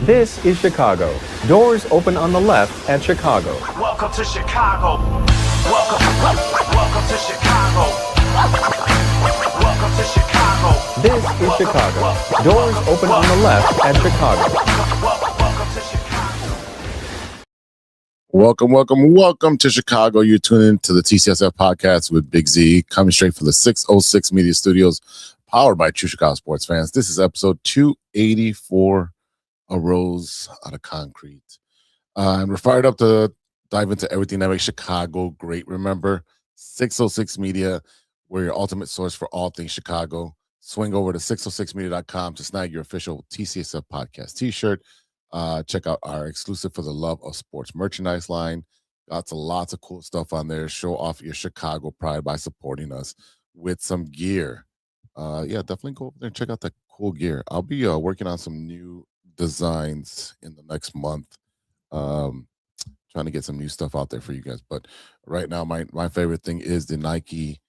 This is Chicago. Doors open on the left at Chicago. Welcome to Chicago. Welcome to Chicago. Welcome to Chicago. This is Chicago. Doors open on the left at Chicago. Welcome to Chicago. Welcome to Chicago. You're tuning into the TCSF podcast with Big Z, coming straight from the 606 Media Studios, powered by True Chicago Sports Fans. This is episode 284, A Rose Out of Concrete. And we're fired up to dive into everything that makes Chicago great. Remember, 606 Media, we're your ultimate source for all things Chicago. Swing over to 606media.com to snag your official TCSF podcast t-shirt. Check out our exclusive For the Love of Sports merchandise line. Lots of cool stuff on there. Show off your Chicago pride by supporting us with some gear. Definitely go over there and check out that cool gear. I'll be working on some new designs in the next month. Trying to get some new stuff out there for you guys. But right now, my favorite thing is the Nike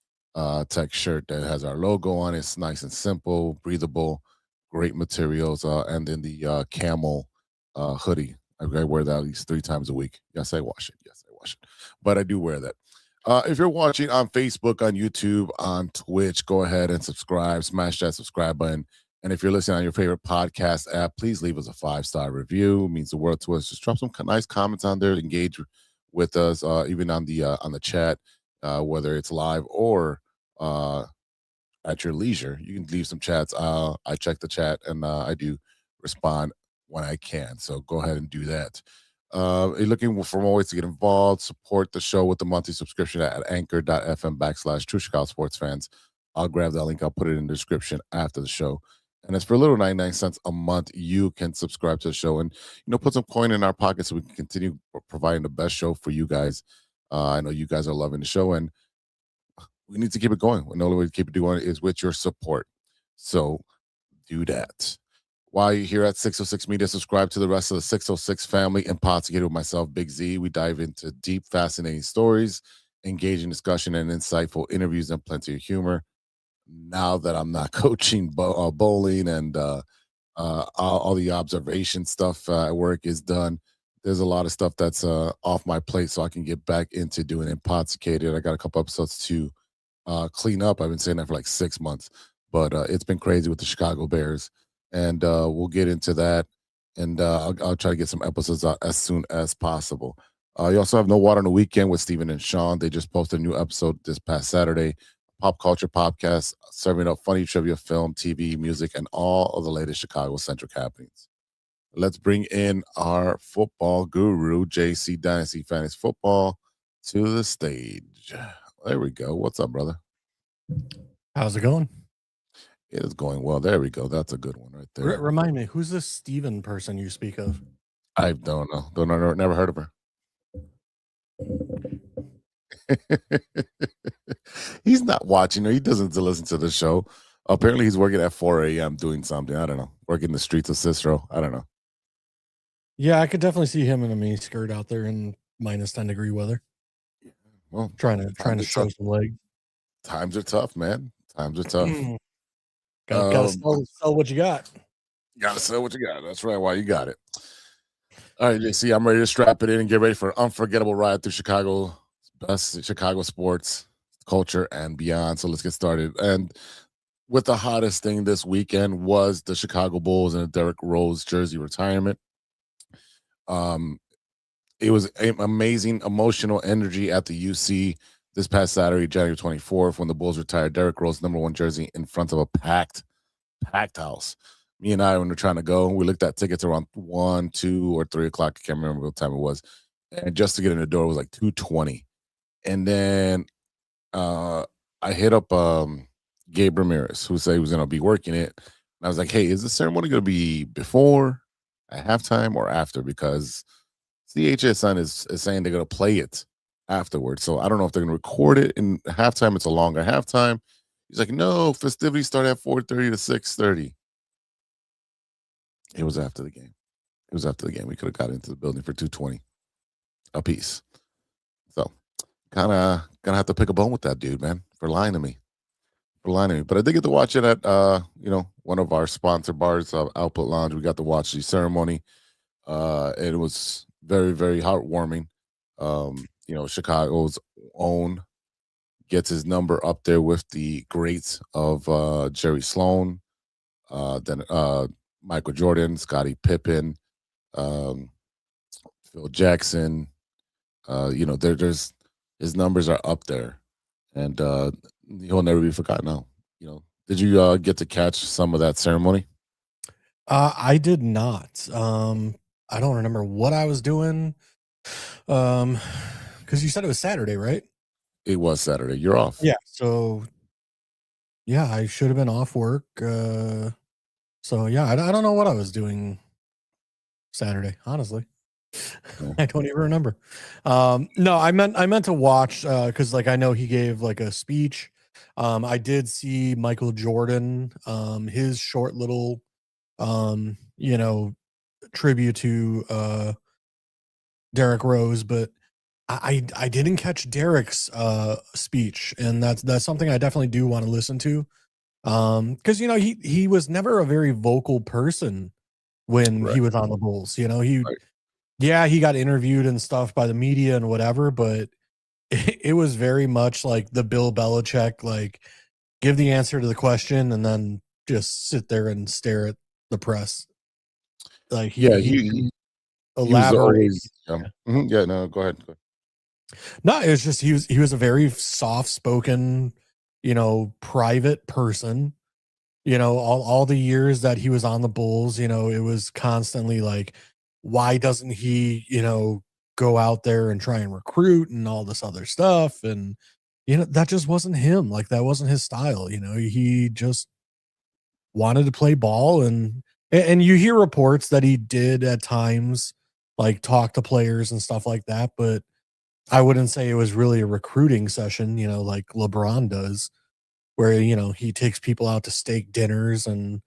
Tech shirt that has our logo on it. It's nice and simple, breathable, great materials, and then the camel hoodie. I wear that at least 3 times a week. Yes, I wash it. But I do wear that. If you're watching on Facebook, on YouTube, on Twitch, go ahead and subscribe. Smash that subscribe button. And if you're listening on your favorite podcast app, please leave us a 5-star review. It means the world to us. Just drop some nice comments on there. Engage with us, even on the chat, whether it's live or at your leisure. You can leave some chats. I check the chat, and I do respond when I can. So go ahead and do that. You're looking for more ways to get involved, support the show with the monthly subscription at anchor.fm/True Chicago Sports Fans. I'll grab that link. I'll put it in the description after the show. And it's for a little 99 cents a month. You can subscribe to the show and, put some coin in our pocket so we can continue providing the best show for you guys. I know you guys are loving the show, and we need to keep it going. And the only way to keep it going is with your support. So do that. While you're here at 606 Media, subscribe to the rest of the 606 family and Podcasts with myself, Big Z. We dive into deep, fascinating stories, engaging discussion, and insightful interviews, and plenty of humor. Now that I'm not coaching bowling and all the observation stuff at work is done, there's a lot of stuff that's off my plate, so I can get back into doing Impossicated. I got a couple episodes to clean up. I've been saying that for like 6 months, but it's been crazy with the Chicago Bears, and we'll get into that, and I'll try to get some episodes out as soon as possible. You also have No Water on the Weekend with Steven and Sean. They just posted a new episode this past Saturday. Pop culture podcast, serving up funny trivia, film, TV, music, and all of the latest Chicago-centric happenings. Let's bring in our football guru, JC Dynasty Fantasy Football, to the stage. There we go. What's up, brother? How's it going? It is going well. There we go. That's a good one right there. Remind me, who's this Steven person you speak of? I don't know. Never heard of her. He's not watching, or he doesn't listen to the show. Apparently he's working at 4 a.m. doing something. I don't know. Working the streets of Cicero. I don't know. Yeah, I could definitely see him in a mini skirt out there in minus 10-degree weather. Well, trying to show some leg. Times are tough, man. Times are tough. Gotta sell what you got. Gotta sell what you got. That's right. Why you got it. All right, JC, I'm ready to strap it in and get ready for an unforgettable ride through Chicago, best Chicago sports, culture, and beyond. So let's get started. And with the hottest thing this weekend was the Chicago Bulls and the Derrick Rose jersey retirement. It was an amazing emotional energy at the UC this past Saturday, January 24th, when the Bulls retired Derrick Rose #1 jersey in front of a packed house. Me and I, when we were trying to go, we looked at tickets around 1, 2, or 3 o'clock. I can't remember what time it was. And just to get in the door was like $220. And then I hit up Gabe Ramirez, who said he was going to be working it. And I was like, hey, is the ceremony going to be before, at halftime, or after? Because CHSN is saying they're going to play it afterwards. So I don't know if they're going to record it in halftime. It's a longer halftime. He's like, no, festivities start at 4:30 to 6:30. It was after the game. We could have got into the building for $220 a piece. So kind of gonna have to pick a bone with that dude, man, for lying to me. But I did get to watch it at one of our sponsor bars, Output Lounge. We got to watch the ceremony. and it was very, very heartwarming. Chicago's own gets his number up there with the greats of Jerry Sloan, then Michael Jordan, Scottie Pippen, um, Phil Jackson. There's his numbers are up there, and he'll never be forgotten. Now, did you get to catch some of that ceremony? I did not. I don't remember what I was doing. Because you said it was Saturday, right? It was Saturday. You're off. Yeah. So, yeah, I should have been off work. So yeah, I don't know what I was doing Saturday, honestly. I don't even remember. No, I meant to watch because like I know he gave like a speech. I did see Michael Jordan, his short little tribute to Derrick Rose, but I didn't catch Derrick's speech, and that's something I definitely do want to listen to. Because he was never a very vocal person when Right. he was on the Bulls. Right. He got interviewed and stuff by the media and whatever, but it was very much like the Bill Belichick, like give the answer to the question and then just sit there and stare at the press. Like he he was elaborate. always no, go ahead. No, it was just he was a very soft spoken, private person. All the years that he was on the Bulls, it was constantly like, why doesn't he, go out there and try and recruit and all this other stuff? And, that just wasn't him. Like, that wasn't his style. He just wanted to play ball. And you hear reports that he did at times, like, talk to players and stuff like that. But I wouldn't say it was really a recruiting session, like LeBron does, where, he takes people out to steak dinners and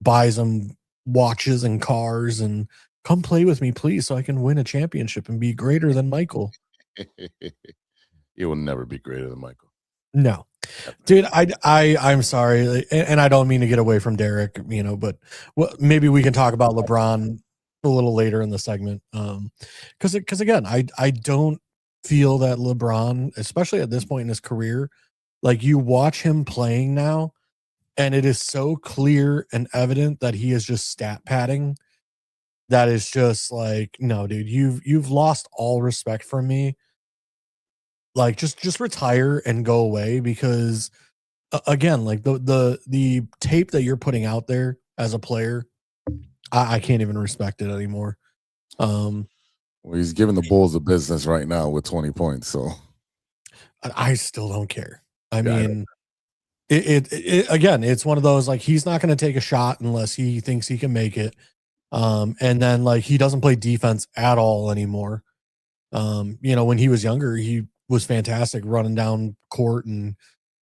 buys them watches and cars and come play with me, please, so I can win a championship and be greater than Michael. You will never be greater than Michael. No, dude, I'm sorry. And I don't mean to get away from Derrick, but maybe we can talk about LeBron a little later in the segment. Because again, I don't feel that LeBron, especially at this point in his career, like you watch him playing now, and it is so clear and evident that he is just stat padding. That is just like, no, dude, you've lost all respect from me. Like just retire and go away because again, like the tape that you're putting out there as a player, I can't even respect it anymore. Well, he's giving the Bulls a business right now with 20 points, so I still don't care. I mean, it again, it's one of those like he's not going to take a shot unless he thinks he can make it. And then like he doesn't play defense at all anymore. When he was younger, he was fantastic running down court and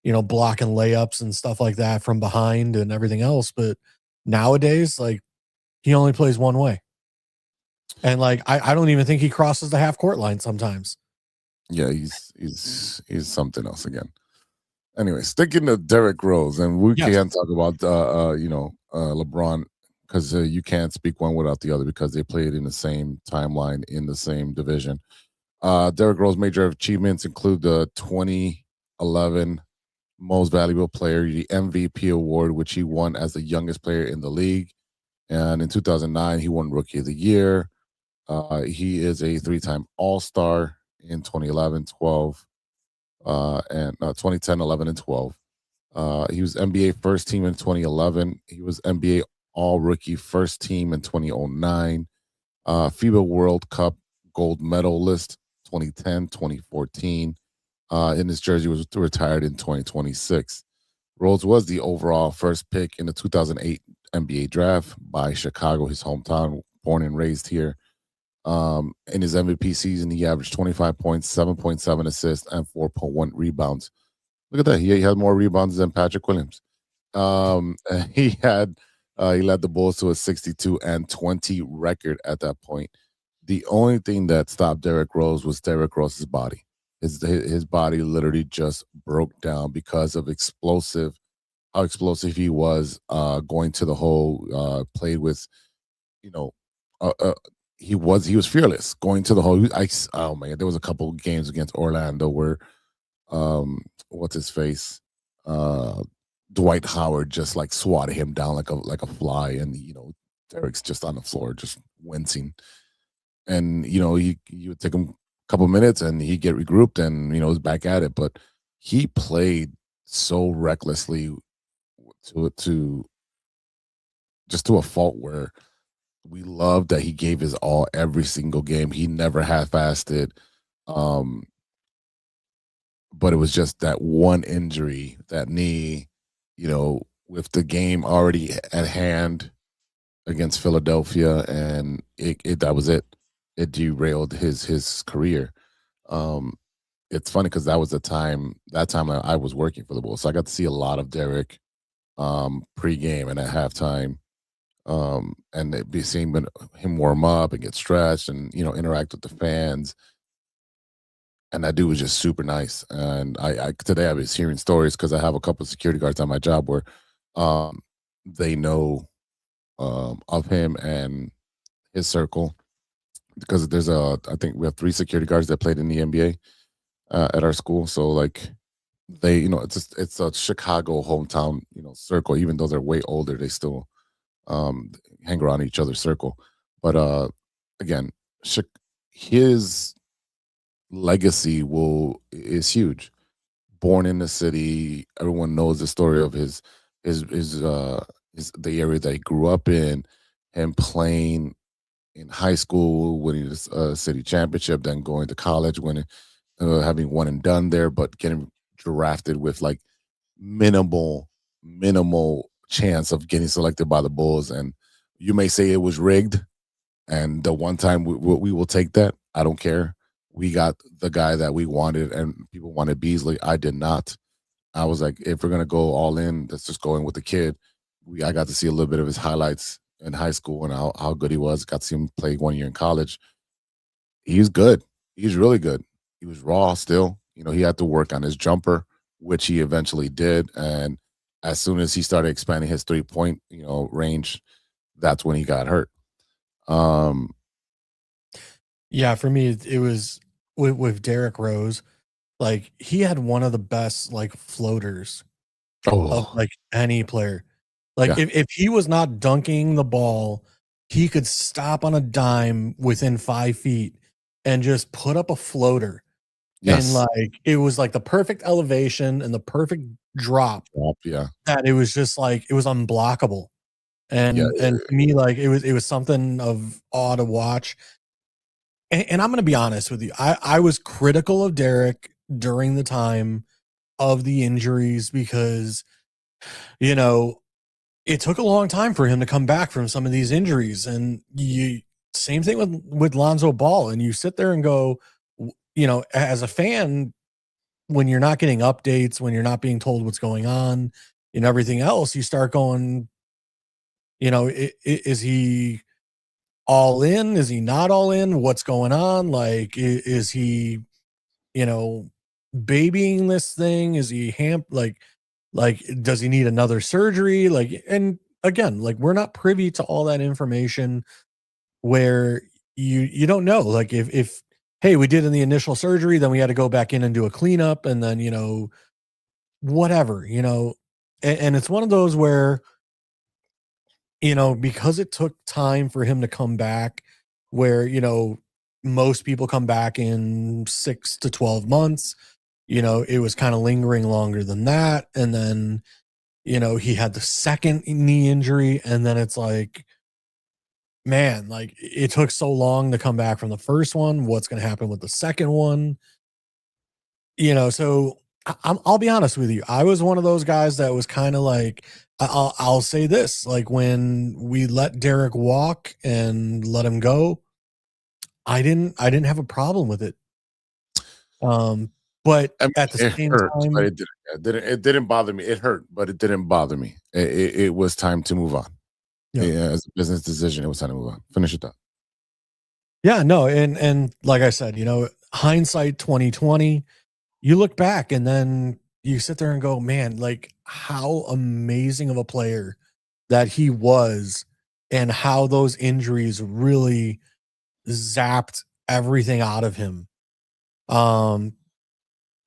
blocking layups and stuff like that from behind and everything else. But nowadays, like he only plays one way. And like I don't even think he crosses the half court line sometimes. Yeah, he's something else again. Anyway, sticking to Derrick Rose, and we can't talk about LeBron because you can't speak one without the other because they played in the same timeline in the same division. Derrick Rose major achievements include the 2011 Most Valuable Player, the MVP award, which he won as the youngest player in the league, and in 2009 he won Rookie of the Year. He is a 3-time All-Star in 2011, 12. And 2010, 11, and 12. He was NBA first team in 2011. He was NBA All-Rookie first team in 2009. FIBA World Cup gold medalist 2010, 2014. In his jersey was retired in 2026. Rose was the overall first pick in the 2008 NBA draft by Chicago, his hometown, born and raised here. In his MVP season, he averaged 25 points, 7.7 assists, and 4.1 rebounds. Look at that. He had more rebounds than Patrick Williams. He led the Bulls to a 62-20 record at that point. The only thing that stopped Derrick Rose was Derrick Rose's body. His body literally just broke down because of how explosive he was, going to the hole, played with, he was fearless going to the hole. Oh man, there was a couple of games against Orlando where what's his face? Dwight Howard just like swatted him down like a fly, and Derrick's just on the floor just wincing. And you would take him a couple minutes and he'd get regrouped and was back at it. But he played so recklessly to just to a fault where we loved that he gave his all every single game. He never half-assed it. But it was just that one injury, that knee, with the game already at hand against Philadelphia, and that was it. It derailed his career. It's funny because that was that time I was working for the Bulls, so I got to see a lot of Derrick pre-game and at halftime, and seeing him warm up and get stretched and interact with the fans. And that dude was just super nice. And I today I was hearing stories because I have a couple of security guards on my job where they know of him and his circle, because I think we have 3 security guards that played in the NBA at our school. So like they, it's a Chicago hometown, circle. Even though they're way older, they still hang around each other's circle. But again, his legacy is huge. Born in the city, everyone knows the story of his the area that he grew up in, him playing in high school, winning a city championship, then going to college, winning, having one and done there, but getting drafted with like minimal chance of getting selected by the Bulls. And you may say it was rigged, and the one time we will take that. I don't care. We got the guy that we wanted, and people wanted Beasley. I did not. I was like, if we're gonna go all in, let's just go in with the kid. I got to see a little bit of his highlights in high school and how good he was. Got to see him play 1 year in college. He's good. He's really good. He was raw still. He had to work on his jumper, which he eventually did. And as soon as he started expanding his 3-point, range, that's when he got hurt. Yeah, for me, it was with Derrick Rose. Like, he had one of the best like floaters of like any player. Like, Yeah. if he was not dunking the ball, he could stop on a dime within 5 feet and just put up a floater. Yes. And like, it was like the perfect elevation and the perfect drop. Yeah. That it was just like, it was unblockable. And for me, like, it was something of awe to watch. And I'm going to be honest with you. I was critical of Derrick during the time of the injuries because, it took a long time for him to come back from some of these injuries. And same thing with Lonzo Ball. And you sit there and go, as a fan, when you're not getting updates, when you're not being told what's going on and everything else, you start going, is he all in? Is he not all in? What's going on? Like, is he, babying this thing? Is he like, does he need another surgery? Like, and again, like, we're not privy to all that information where you don't know. Like, if hey, we did in the initial surgery, then we had to go back in and do a cleanup, and then, whatever, and it's one of those where, because it took time for him to come back, where, most people come back in 6 to 12 months, it was kind of lingering longer than that. And then, he had the second knee injury, and then it's like, man, like, it took so long to come back from the first one. What's going to happen with the second one? So I'll be honest with you. I was one of those guys that was kind of like, I'll say this, like, when we let Derrick walk and let him go, I didn't have a problem with it. But at the same time, but it didn't bother me. It hurt, but it didn't bother me. It was time to move on. Yeah, as a business decision, it was time to move on. Finish it up. Yeah, no, and like I said, hindsight 2020, you look back and then you sit there and go, man, like, how amazing of a player that he was, and how those injuries really zapped everything out of him.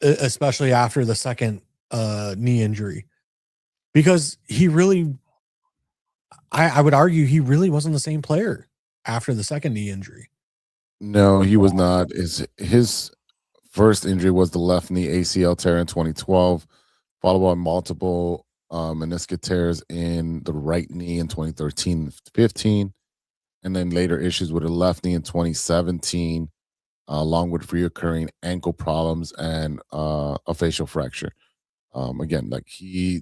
Especially after the second knee injury, because he really, I would argue he really wasn't the same player after the second knee injury. No, he was not. His first injury was the left knee ACL tear in 2012, followed by multiple meniscus tears in the right knee in 2013-15, and then later issues with the left knee in 2017, along with reoccurring ankle problems and a facial fracture. Again, like he's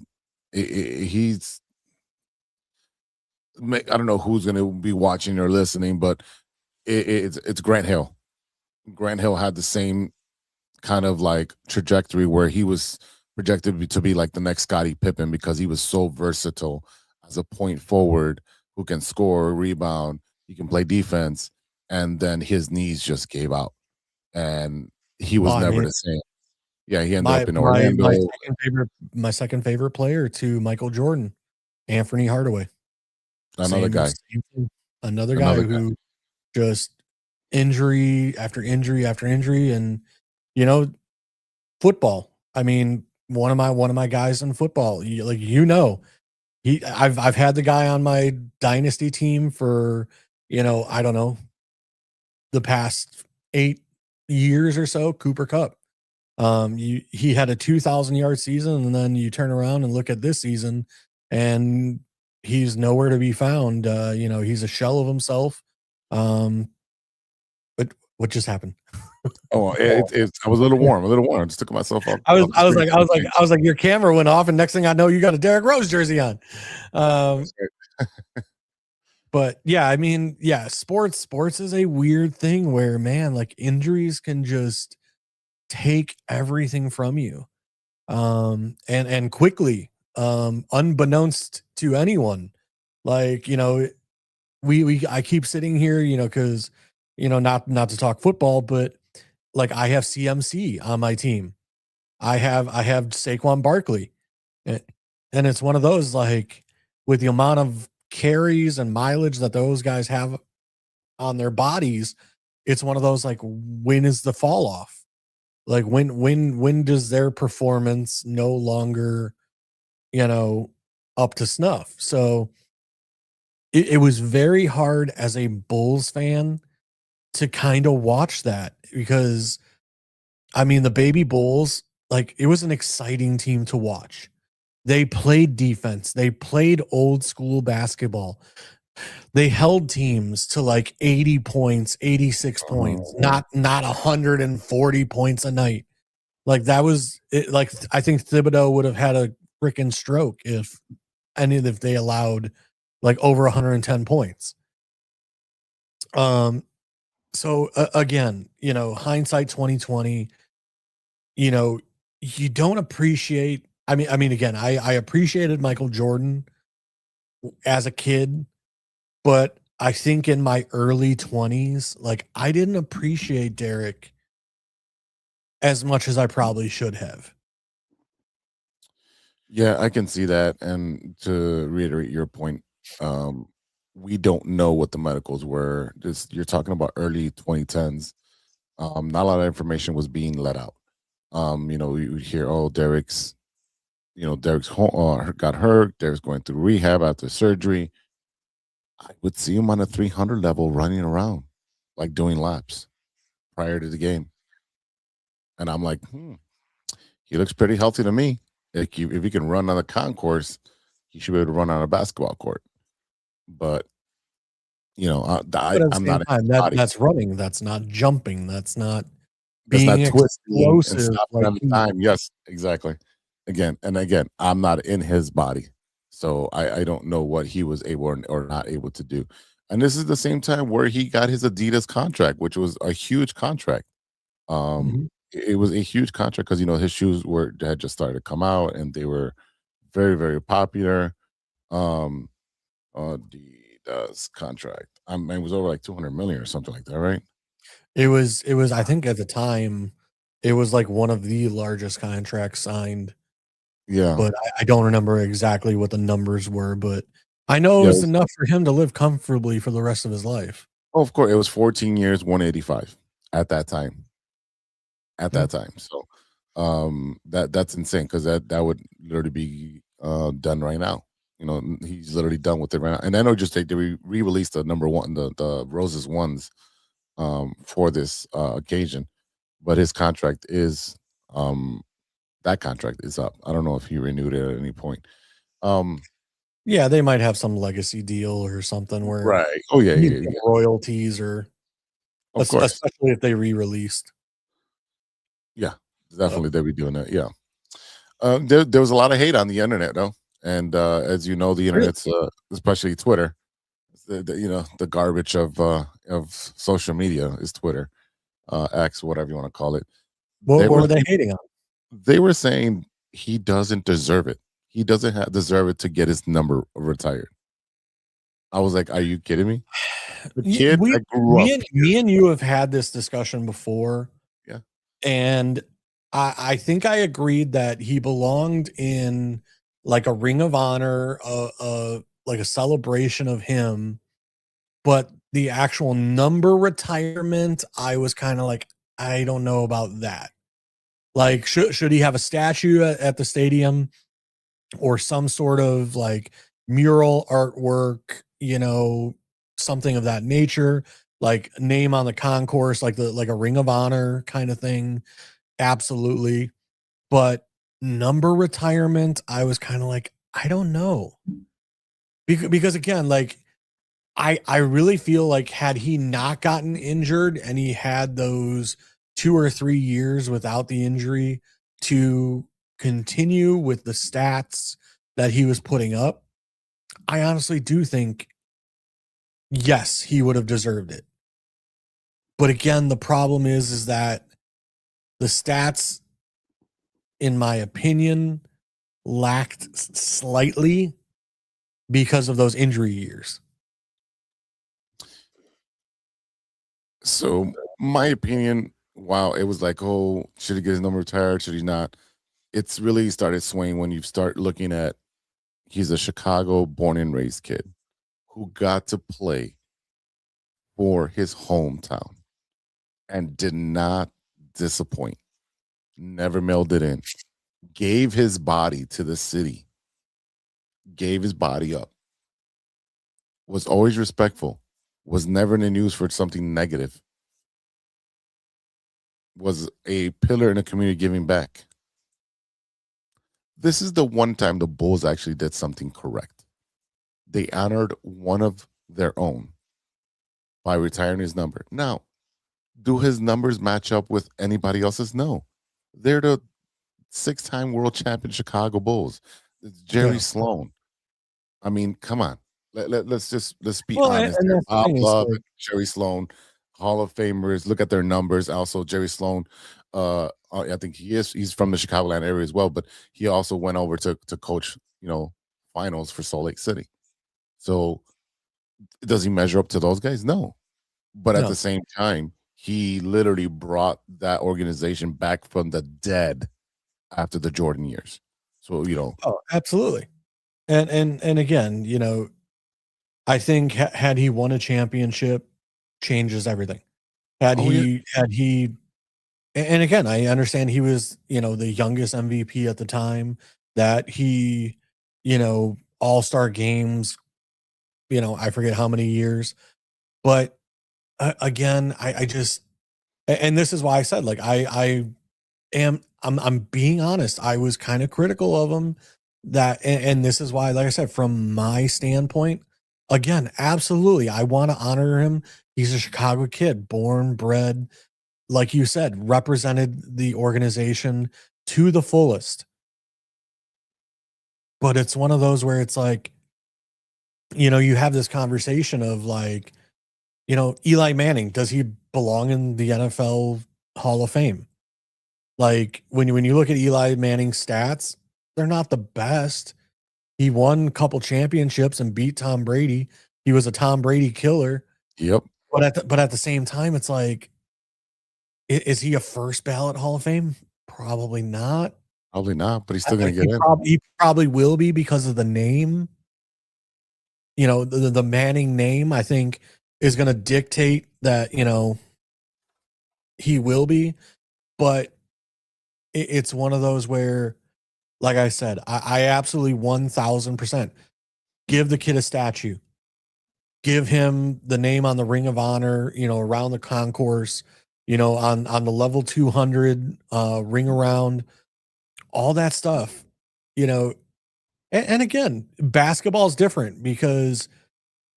I don't know who's going to be watching or listening, but it's Grant Hill. Grant Hill had the same kind of like trajectory where he was projected to be like the next Scottie Pippen because he was so versatile as a point forward who can score, rebound, he can play defense, and then his knees just gave out, and he was never the same. Yeah, he ended up in Orlando. My second favorite player to Michael Jordan, Anthony Hardaway. Another guy who just injury after injury after injury, and football. I mean, one of my guys in football. I've had the guy on my dynasty team for I don't know, the past 8 years or so. Cooper Kupp. He had a 2,000-yard season, and then you turn around and look at this season, and he's nowhere to be found. He's a shell of himself. But what just happened? I was a little warm. I just took myself off. I was like, your camera went off, and next thing I know, you got a Derrick Rose jersey on. But yeah, I mean, yeah, sports is a weird thing where, man, like injuries can just take everything from you, and quickly, unbeknownst to anyone. Like, I keep sitting here, because not to talk football, but like I have CMC on my team. I have Saquon Barkley, and it's one of those, like, with the amount of carries and mileage that those guys have on their bodies, it's one of those, like, when is the fall off? Like when does their performance no longer, up to snuff? So it was very hard as a Bulls fan to kind of watch that, because I mean, the baby Bulls, like, it was an exciting team to watch. They played defense. They played old school basketball. They held teams to like 80 points, 86 points, not 140 points a night. Like, that was it. Like, I think Thibodeau would have had a freaking stroke if they allowed like over 110 points. So again, hindsight 2020, you don't appreciate. I mean, again, I appreciated Michael Jordan as a kid, but I think in my early 20s, like, I didn't appreciate Derrick as much as I probably should have. Yeah, I can see that. And to reiterate your point, we don't know what the medicals were. You're talking about early 2010s. Not a lot of information was being let out. We would hear, Derrick's got hurt. Derrick's going through rehab after surgery. I would see him on a 300 level running around, like doing laps prior to the game. And I'm like, he looks pretty healthy to me. Like, if he can run on a concourse, he should be able to run on a basketball court. But, I'm not. That's running. That's not jumping. That's not being explosive. And stopping time. Yes, exactly. Again, I'm not in his body. So I don't know what he was able or not able to do. And this is the same time where he got his Adidas contract, which was a huge contract. It was a huge contract because, his shoes had just started to come out, and they were very, very popular. Adidas contract. It was over like 200 million or something like that, right? It was, I think at the time, it was like one of the largest contracts signed. Yeah. But I don't remember exactly what the numbers were, but I know it was enough for him to live comfortably for the rest of his life. Oh, of course, it was 14 years, 185 at that time. At that time, so that's insane because that would literally be done right now. He's literally done with it right now. And I know just they re-released the number one, the Roses ones for this occasion, but his contract is that contract is up. I don't know if he renewed it at any point. Yeah, they might have some legacy deal or something where Right. Oh yeah, you yeah, get yeah. royalties or Of course. especially if they re-released. Yeah, definitely they'll be doing that. Yeah. There was a lot of hate on the internet though, and as you know, the internet's especially Twitter, the garbage of social media is Twitter, X, whatever you want to call it. What were they hating on? They were saying he doesn't deserve it. He doesn't deserve it to get his number retired. I was like, "Are you kidding me?" The kid that grew up. Me and you have had this discussion before. Yeah. And I think I agreed that he belonged in like a ring of honor, like a celebration of him. But the actual number retirement, I was kind of like, I don't know about that. Like, should he have a statue at the stadium or some sort of like mural artwork, something of that nature, like name on the concourse, like a ring of honor kind of thing? Absolutely. But number retirement, I was kind of like, I don't know. Because again, like I really feel like had he not gotten injured and he had those 2 or 3 years without the injury to continue with the stats that he was putting up, I honestly do think, yes, he would have deserved it. But again, the problem is that the stats, in my opinion, lacked slightly because of those injury years. So my opinion, wow, it was like, oh, should he get his number retired? Should he not? It's really started swaying when you start looking at he's a Chicago born and raised kid who got to play for his hometown and did not disappoint, never mailed it in, gave his body to the city, gave his body up, was always respectful, was never in the news for something negative, was a pillar in the community giving back. This is the one time the Bulls actually did something correct. They honored one of their own by retiring his number. Now, do his numbers match up with anybody else's? No. They're the 6-time world champion Chicago Bulls. It's Jerry Sloan. I mean, come on. Let's be honest. Bob Love, Jerry Sloan, Hall of Famers. Look at their numbers. Also, Jerry Sloan, I think he's from the Chicagoland area as well, but he also went over to coach, finals for Salt Lake City. So does he measure up to those guys? No. But at the same time, he literally brought that organization back from the dead after the Jordan years. So, Oh, absolutely. And again, I think had he won a championship, changes everything. Had he, and again, I understand he was, the youngest MVP at the time, that he, all-star games, I forget how many years, but again, I just, and this is why I said, like, I'm being honest. I was kind of critical of him and this is why, like I said, from my standpoint, again, absolutely, I want to honor him. He's a Chicago kid, born, bred, like you said, represented the organization to the fullest. But it's one of those where it's like, you have this conversation of like, Eli Manning, does he belong in the NFL Hall of Fame? Like when you look at Eli Manning's stats, they're not the best. He won a couple championships and beat Tom Brady. He was a Tom Brady killer. Yep. But at the same time, it's like, is he a first ballot Hall of Fame? Probably not. Probably not, but he's still going to get in. He probably will be because of the name. The Manning name, I think, is going to dictate that, he will be, but it's one of those where, like I said, I absolutely 1000% give the kid a statue, give him the name on the Ring of Honor, around the concourse, on the level 200 ring around, all that stuff, and again, basketball is different because,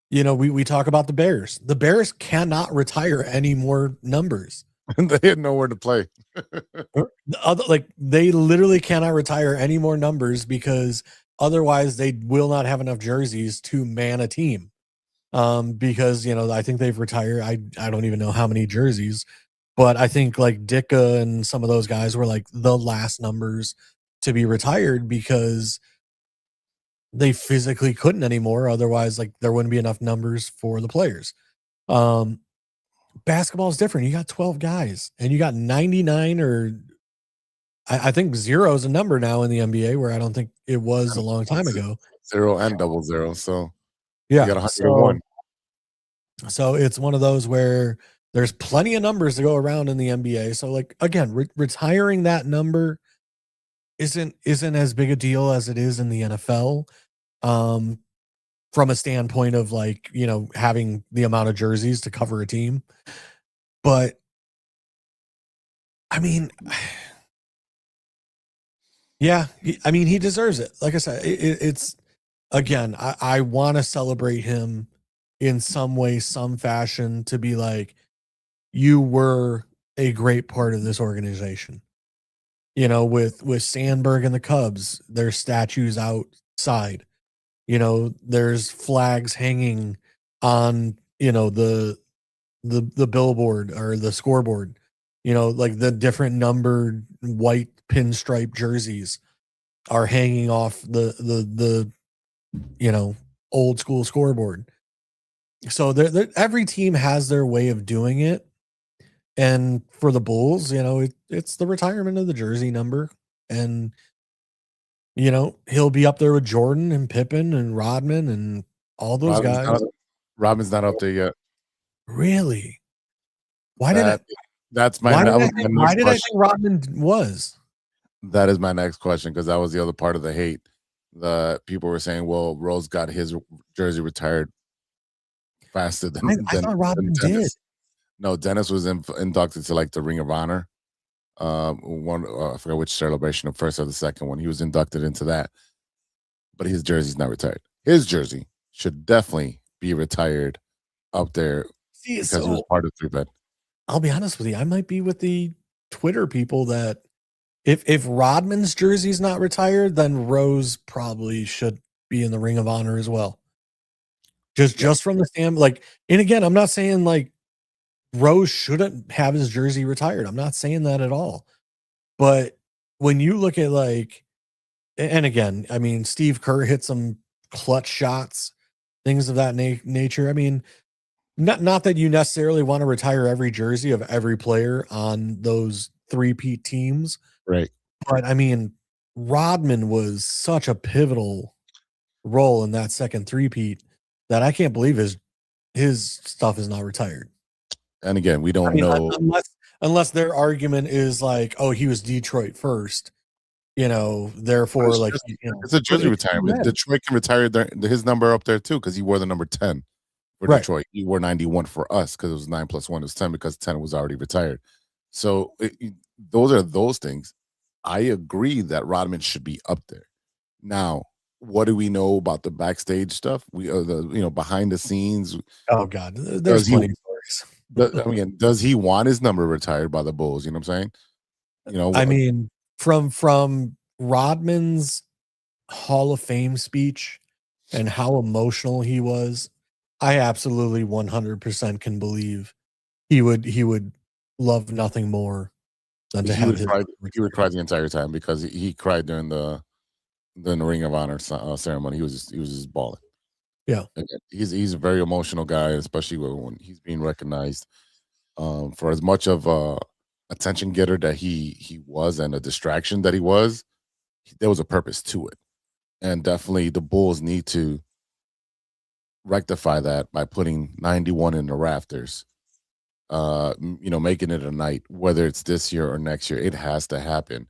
we talk about the Bears. The Bears cannot retire any more numbers. They had nowhere to play. They literally cannot retire any more numbers because otherwise they will not have enough jerseys to man a team. Because I think they've retired. I don't even know how many jerseys, but I think like Dicka and some of those guys were like the last numbers to be retired because they physically couldn't anymore. Otherwise, like there wouldn't be enough numbers for the players. Basketball is different. You got 12 guys and you got 99 or I think 0 is a number now in the NBA where I don't think it was a long time ago. 0 and 00. So yeah, you got 101. So it's one of those where there's plenty of numbers to go around in the NBA. So like, again, retiring that number isn't as big a deal as it is in the NFL. From a standpoint of like, having the amount of jerseys to cover a team. But I mean, yeah, he deserves it. Like I said, it's again, I want to celebrate him in some way, some fashion to be like, you were a great part of this organization. With Sandberg and the Cubs, there's statues outside. There's flags hanging on, the billboard or the scoreboard, like the different numbered white pinstripe jerseys are hanging off the old school scoreboard. So every team has their way of doing it. And for the Bulls, it's the retirement of the jersey number. And he'll be up there with Jordan and Pippen and Rodman and all those guys. Rodman's not up there yet. Really? Why did I think Rodman was? That is my next question because that was the other part of the hate. The people were saying, well, Rose got his jersey retired faster than I thought Rodman did. No, Dennis was inducted to like the Ring of Honor. I forgot which celebration, the first or the second one. He was inducted into that, but his jersey's not retired. His jersey should definitely be retired up there because he was part of 3-bet. I'll be honest with you, I might be with the Twitter people that if Rodman's jersey's not retired, then Rose probably should be in the Ring of Honor as well. Just from the stand, like, and again, I'm not saying like Rose shouldn't have his jersey retired. I'm not saying that at all. But when you look at like, and again, I mean, Steve Kerr hit some clutch shots, things of that nature. I mean, not that you necessarily want to retire every jersey of every player on those 3-peat teams. Right. But I mean, Rodman was such a pivotal role in that second 3-peat that I can't believe his stuff is not retired. And again, we don't know unless their argument is like, oh, he was Detroit first, therefore, like, it's a jersey retirement. Detroit can retire his number up there too because he wore the number 10 for Detroit. He wore 91 for us because it was 9 + 1 is 10 because 10 was already retired. So those are those things. I agree that Rodman should be up there. Now, what do we know about the backstage stuff? We are behind the scenes. Oh God, there's plenty of stories. Does he want his number retired by the Bulls? You know what I'm saying? I mean, from Rodman's Hall of Fame speech and how emotional he was, I absolutely 100% can believe he would love nothing more than to have he would cry the entire time because he cried during the Ring of Honor ceremony. He was just bawling. Yeah, he's a very emotional guy, especially when he's being recognized for as much of a attention getter that he was and a distraction that he was. There was a purpose to it, and definitely the Bulls need to rectify that by putting 91 in the rafters, making it a night, whether it's this year or next year. It has to happen.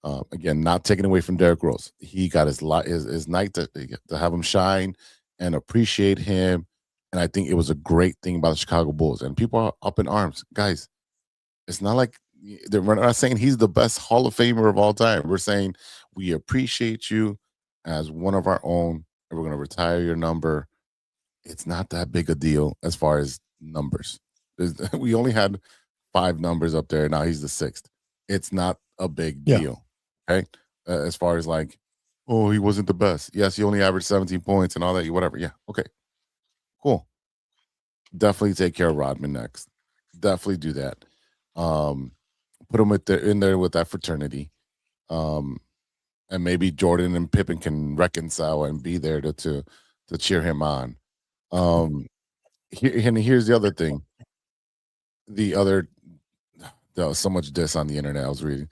Again, not taking away from Derrick Rose. He got his night to have him shine and appreciate him. And I think it was a great thing about the Chicago Bulls. And people are up in arms. Guys, it's not like we're not saying he's the best Hall of Famer of all time. We're saying we appreciate you as one of our own, and we're going to retire your number. It's not that big a deal as far as numbers. We only had 5 numbers up there. Now he's the 6th. It's not a big deal. Okay. As far as like, oh, he wasn't the best. Yes, he only averaged 17 points and all that. Whatever. Yeah. Okay. Cool. Definitely take care of Rodman next. Definitely do that. Put him in there with that fraternity. And maybe Jordan and Pippen can reconcile and be there to cheer him on. Here's the other thing. There was so much diss on the internet I was reading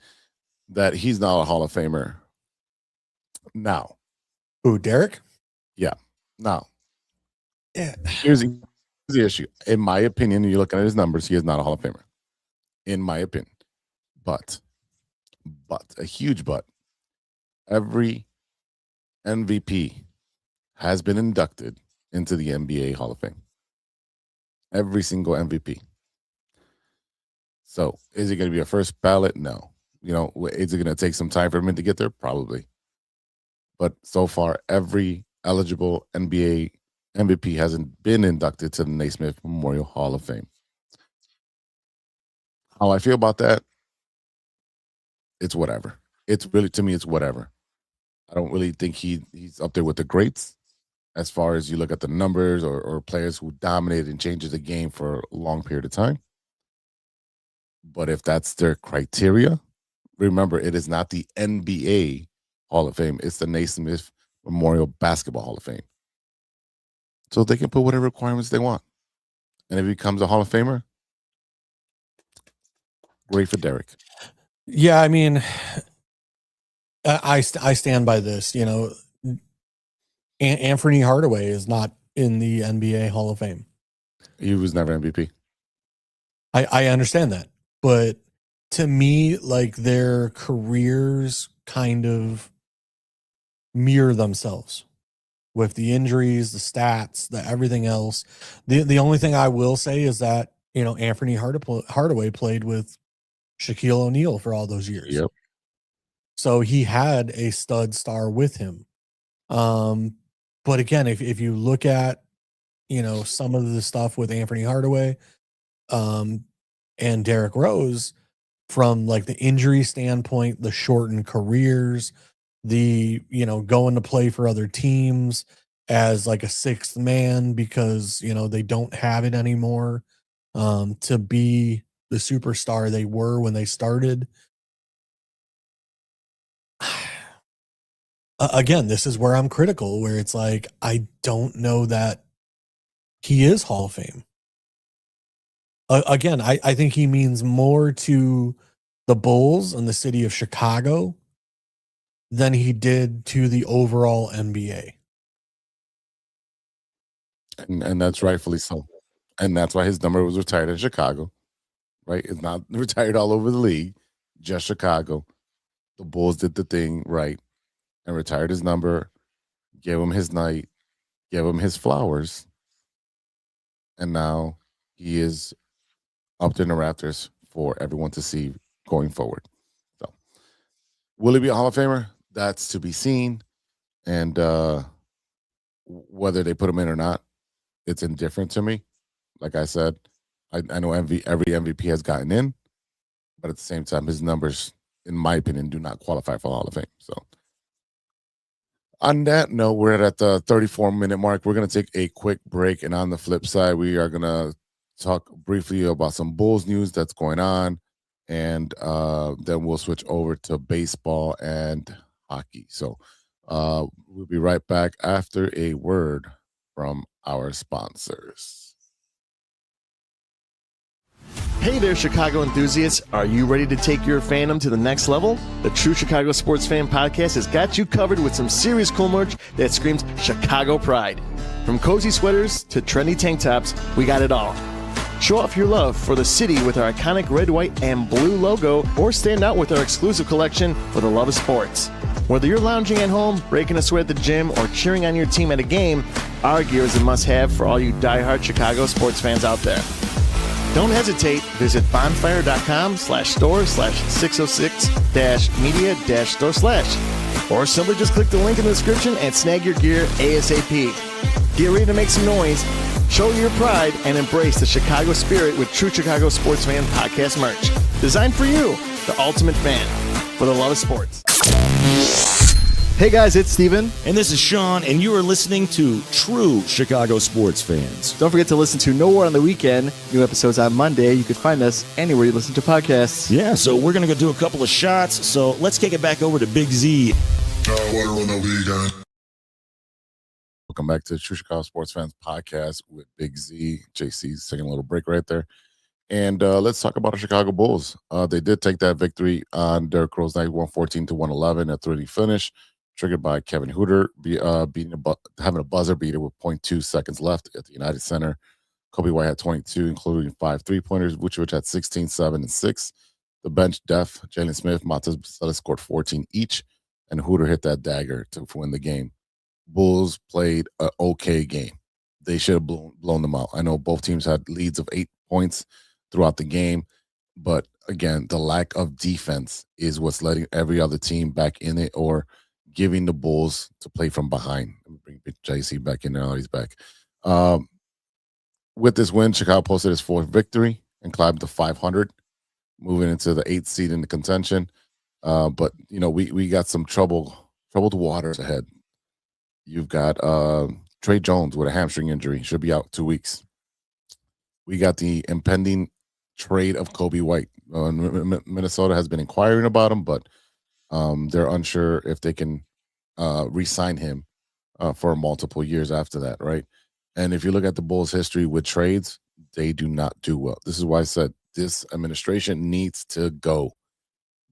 that he's not a Hall of Famer now. Who, Derrick? Yeah. Now, here's the issue. In my opinion, you're looking at his numbers, he is not a Hall of Famer. In my opinion. But a huge but. Every MVP has been inducted into the NBA Hall of Fame. Every single MVP. So, is it going to be a first ballot? No. Is it going to take some time for him to get there? Probably. But so far, every eligible NBA MVP hasn't been inducted to the Naismith Memorial Hall of Fame. How I feel about that? It's whatever. To me, it's whatever. I don't really think he's up there with the greats as far as you look at the numbers or players who dominated and changed the game for a long period of time. But if that's their criteria, remember, it is not the NBA Hall of Fame. It's the Naismith Memorial Basketball Hall of Fame. So they can put whatever requirements they want. And if he becomes a Hall of Famer, great for Derrick. Yeah, I mean, I stand by this. Anthony Hardaway is not in the NBA Hall of Fame. He was never MVP. I understand that. But to me, like, their careers kind of mirror themselves with the injuries, the stats, the everything else. The only thing I will say is that, Anthony Hardaway played with Shaquille O'Neal for all those years. Yep. So he had a stud star with him. But again, if you look at, some of the stuff with Anthony Hardaway, and Derrick Rose, from like the injury standpoint, the shortened careers, the, going to play for other teams as like a 6th man because, they don't have it anymore, to be the superstar they were when they started. Again, this is where I'm critical, where it's like, I don't know that he is Hall of Fame. Again, I think he means more to the Bulls and the city of Chicago than he did to the overall NBA. And that's rightfully so. And that's why his number was retired in Chicago, right? It's not retired all over the league, just Chicago. The Bulls did the thing right and retired his number, gave him his night, gave him his flowers, and now he is up there in the rafters for everyone to see going forward. So, will he be a Hall of Famer? That's to be seen. And whether they put him in or not, it's indifferent to me. Like I said, I know every MVP has gotten in, but at the same time, his numbers, in my opinion, do not qualify for the Hall of Fame. So, on that note, we're at the 34-minute mark. We're going to take a quick break. And on the flip side, we are going to talk briefly about some Bulls news that's going on. And then we'll switch over to baseball and hockey. So we'll be right back after a word from our sponsors. Hey there, Chicago enthusiasts. Are you ready to take your fandom to the next level? The True Chicago Sports Fan Podcast has got you covered with some serious cool merch that screams Chicago pride. From cozy sweaters to trendy tank tops, we got it all. Show off your love for the city with our iconic red, white, and blue logo, or stand out with our exclusive collection for the love of sports. Whether you're lounging at home, breaking a sweat at the gym, or cheering on your team at a game, our gear is a must-have for all you diehard Chicago sports fans out there. Don't hesitate. Visit bonfire.com/store/606-media-store/, or simply just click the link in the description and snag your gear ASAP. Get ready to make some noise, show your pride, and embrace the Chicago spirit with True Chicago Sports Fan podcast merch. Designed for you, the ultimate fan, for the love of sports. Hey guys, it's Steven. And this is Sean, and you are listening to True Chicago Sports Fans. Don't forget to listen to Nowhere on the Weekend. New episodes on Monday. You can find us anywhere you listen to podcasts. Yeah, so we're going to go do a couple of shots, so let's kick it back over to Big Z. Welcome back to True Chicago Sports Fans podcast with Big Z. JC's taking a little break right there. And let's talk about the Chicago Bulls. They did take that victory on Derrick Rose night, 114-111 at 3 finish, triggered by Kevin Huerter having a buzzer beater with 0.2 seconds left at the United Center. Kobe White had 22, including 5 3-pointers, Vucevic had 16, 7, and 6. The bench depth, Jalen Smith, Montez Baselli scored 14 each, and Huerter hit that dagger to win the game. Bulls played an okay game. They should have blown them out. I know both teams had leads of 8 points throughout the game, but again, the lack of defense is what's letting every other team back in it or giving the Bulls to play from behind. Bring JC back in now. He's back. With this win, Chicago posted his 4th victory and climbed to 500, moving into the 8th seed in the contention. But you know, we got some troubled waters ahead. You've got Trey Jones with a hamstring injury, should be out 2 weeks. We got the impending trade of Kobe White. Minnesota has been inquiring about him, but they're unsure if they can re-sign him for multiple years after that, right? And if you look at the Bulls' history with trades, they do not do well. This is why I said this administration needs to go.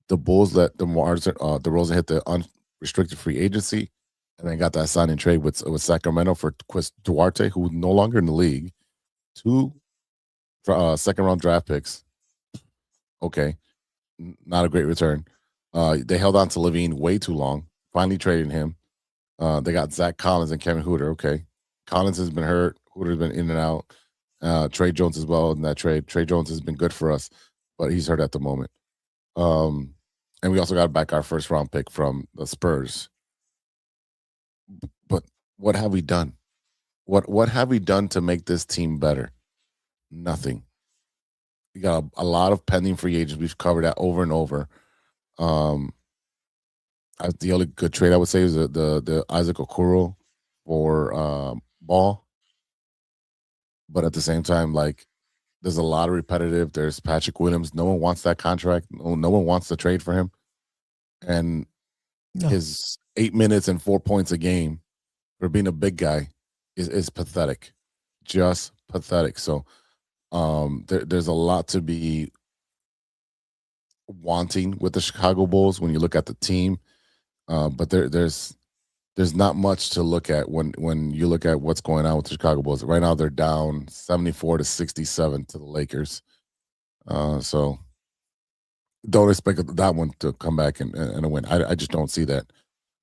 The Bulls let DeRozan hit the unrestricted free agency, and then got that signing trade with Sacramento for Chris Duarte, who's no longer in the league. 2 second-round draft picks. Okay, not a great return. They held on to Levine way too long, finally traded him. They got Zach Collins and Kevin Huerter. Okay, Collins has been hurt. Huerter's been in and out. Trey Jones as well in that trade. Trey Jones has been good for us, but he's hurt at the moment. And we also got back our first-round pick from the Spurs. But what have we done? What have we done to make this team better? Nothing. We got a lot of pending free agents. We've covered that over and over. The only good trade I would say is the Isaac Okoro for Ball. But at the same time, like, there's a lot of repetitive. There's Patrick Williams. No one wants that contract. No one wants to trade for him. And his 8 minutes and 4 points a game for being a big guy is pathetic. Just pathetic. So there's a lot to be wanting with the Chicago Bulls when you look at the team. But there's not much to look at when you look at what's going on with the Chicago Bulls. Right now they're down 74-67 to the Lakers. So don't expect that one to come back and win. I just don't see that.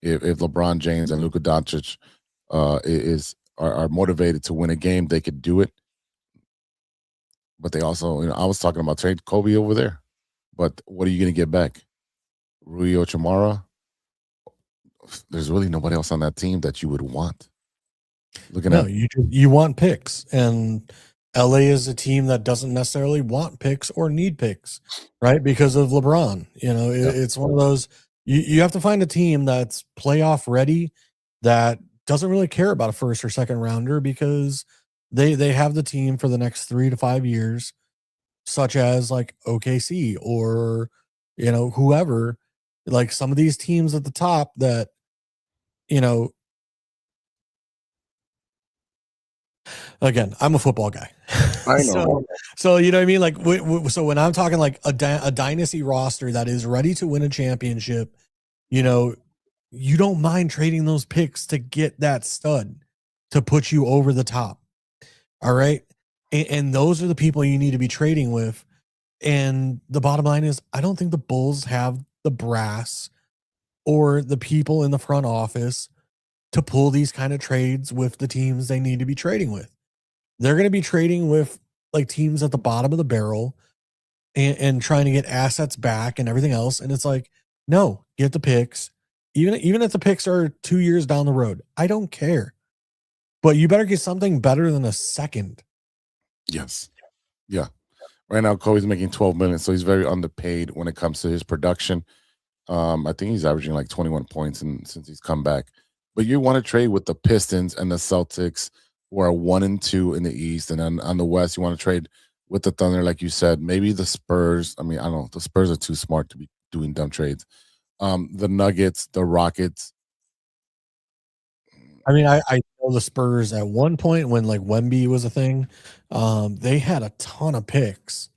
If LeBron James and Luka Doncic are motivated to win a game, they could do it. But they also, I was talking about trade Kobe over there. But what are you going to get back? Rui Hachimura? There's really nobody else on that team that you would want. You want picks, and LA is a team that doesn't necessarily want picks or need picks, right? Because of LeBron. It's one of those. You have to find a team that's playoff ready, that doesn't really care about a first or second rounder, because they have the team for the next 3 to 5 years, such as like OKC or whoever. Like some of these teams at the top that again, I'm a football guy. I know. So you know what I mean? Like, so when I'm talking like a dynasty roster that is ready to win a championship, you don't mind trading those picks to get that stud. to put you over the top. All right. And those are the people you need to be trading with. And the bottom line is, I don't think the Bulls have the brass or the people in the front office to pull these kind of trades with the teams they need to be trading with. They're going to be trading with like teams at the bottom of the barrel and trying to get assets back and everything else. And it's like, no, get the picks. Even if the picks are 2 years down the road, I don't care. But you better get something better than a second. Yes. Yeah. Right now, Kobe's making $12 million, so he's very underpaid when it comes to his production. I think he's averaging like 21 points since he's come back. But you want to trade with the Pistons and the Celtics, who are 1-2 in the East, and then on the West, you want to trade with the Thunder, like you said. Maybe the Spurs. I mean, I don't know. The Spurs are too smart to be doing dumb trades. The Nuggets, the Rockets. I mean, I know the Spurs at one point when like Wemby was a thing, they had a ton of picks.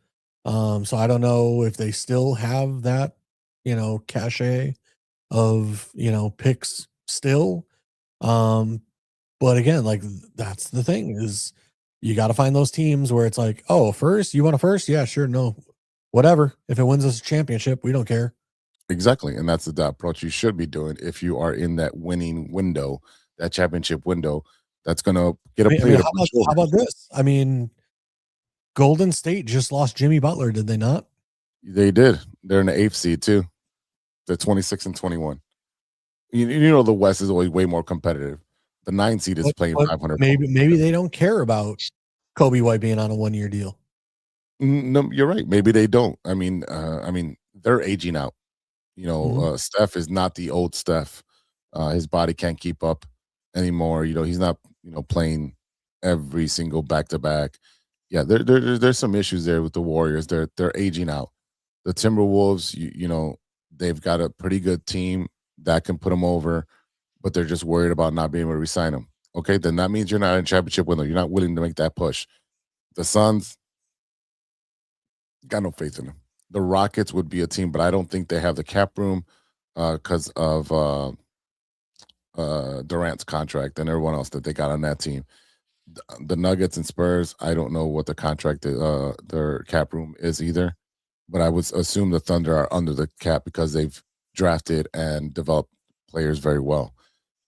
So I don't know if they still have that, cachet of, picks still. But again, like that's the thing is you got to find those teams where it's like, oh, first, you want a first? Yeah, sure. No, whatever. If it wins us a championship, we don't care. Exactly. And that's the approach you should be doing if you are in that winning window, that championship window. That's going to get a player. How about this? I mean, Golden State just lost Jimmy Butler, did they not? They did. They're in the 8th seed too. They're 26-21. You know the West is always way more competitive. The 9th seed is playing 500. Maybe they don't care about Kobe White being on a 1-year deal. No, you're right. Maybe they don't. I mean, they're aging out. Steph is not the old Steph. His body can't keep up anymore. He's not, playing every single back-to-back. Yeah, there's some issues there with the Warriors. They're aging out. The Timberwolves, they've got a pretty good team that can put them over, but they're just worried about not being able to re-sign them. Okay, then that means you're not in championship window. You're not willing to make that push. The Suns, got no faith in them. The Rockets would be a team, but I don't think they have the cap room because of Durant's contract and everyone else that they got on that team. The Nuggets and Spurs, I don't know what the contract, their cap room is either, but I would assume the Thunder are under the cap because they've drafted and developed players very well.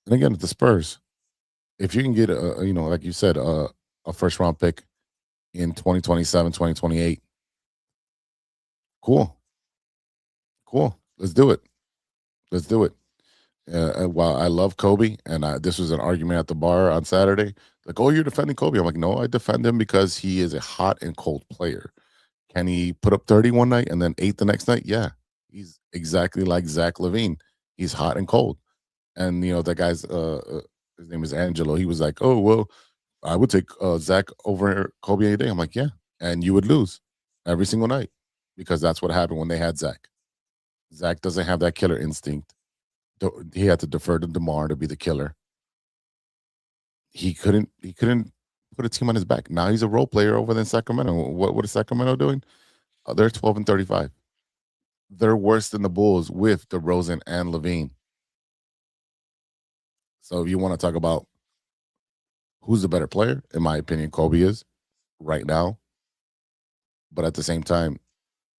And again, the Spurs, if you can get like you said, a first round pick in 2027, 2028, cool. Let's do it. While I love Kobe, and this was an argument at the bar on Saturday, like, oh, you're defending Kobe. I'm like, no, I defend him because he is a hot and cold player. Can he put up 30 one night and then 8 the next night? Yeah, he's exactly like Zach LaVine. He's hot and cold. And, that guy's, his name is Angelo. He was like, oh, well, I would take Zach over Kobe any day. I'm like, yeah, and you would lose every single night because that's what happened when they had Zach. Zach doesn't have that killer instinct. He had to defer to DeMar to be the killer. He couldn't put a team on his back. Now he's a role player over in Sacramento. What is Sacramento doing? They're 12-35. They're worse than the Bulls with DeRozan and LaVine. So if you want to talk about who's the better player, in my opinion, Kobe is right now. But at the same time,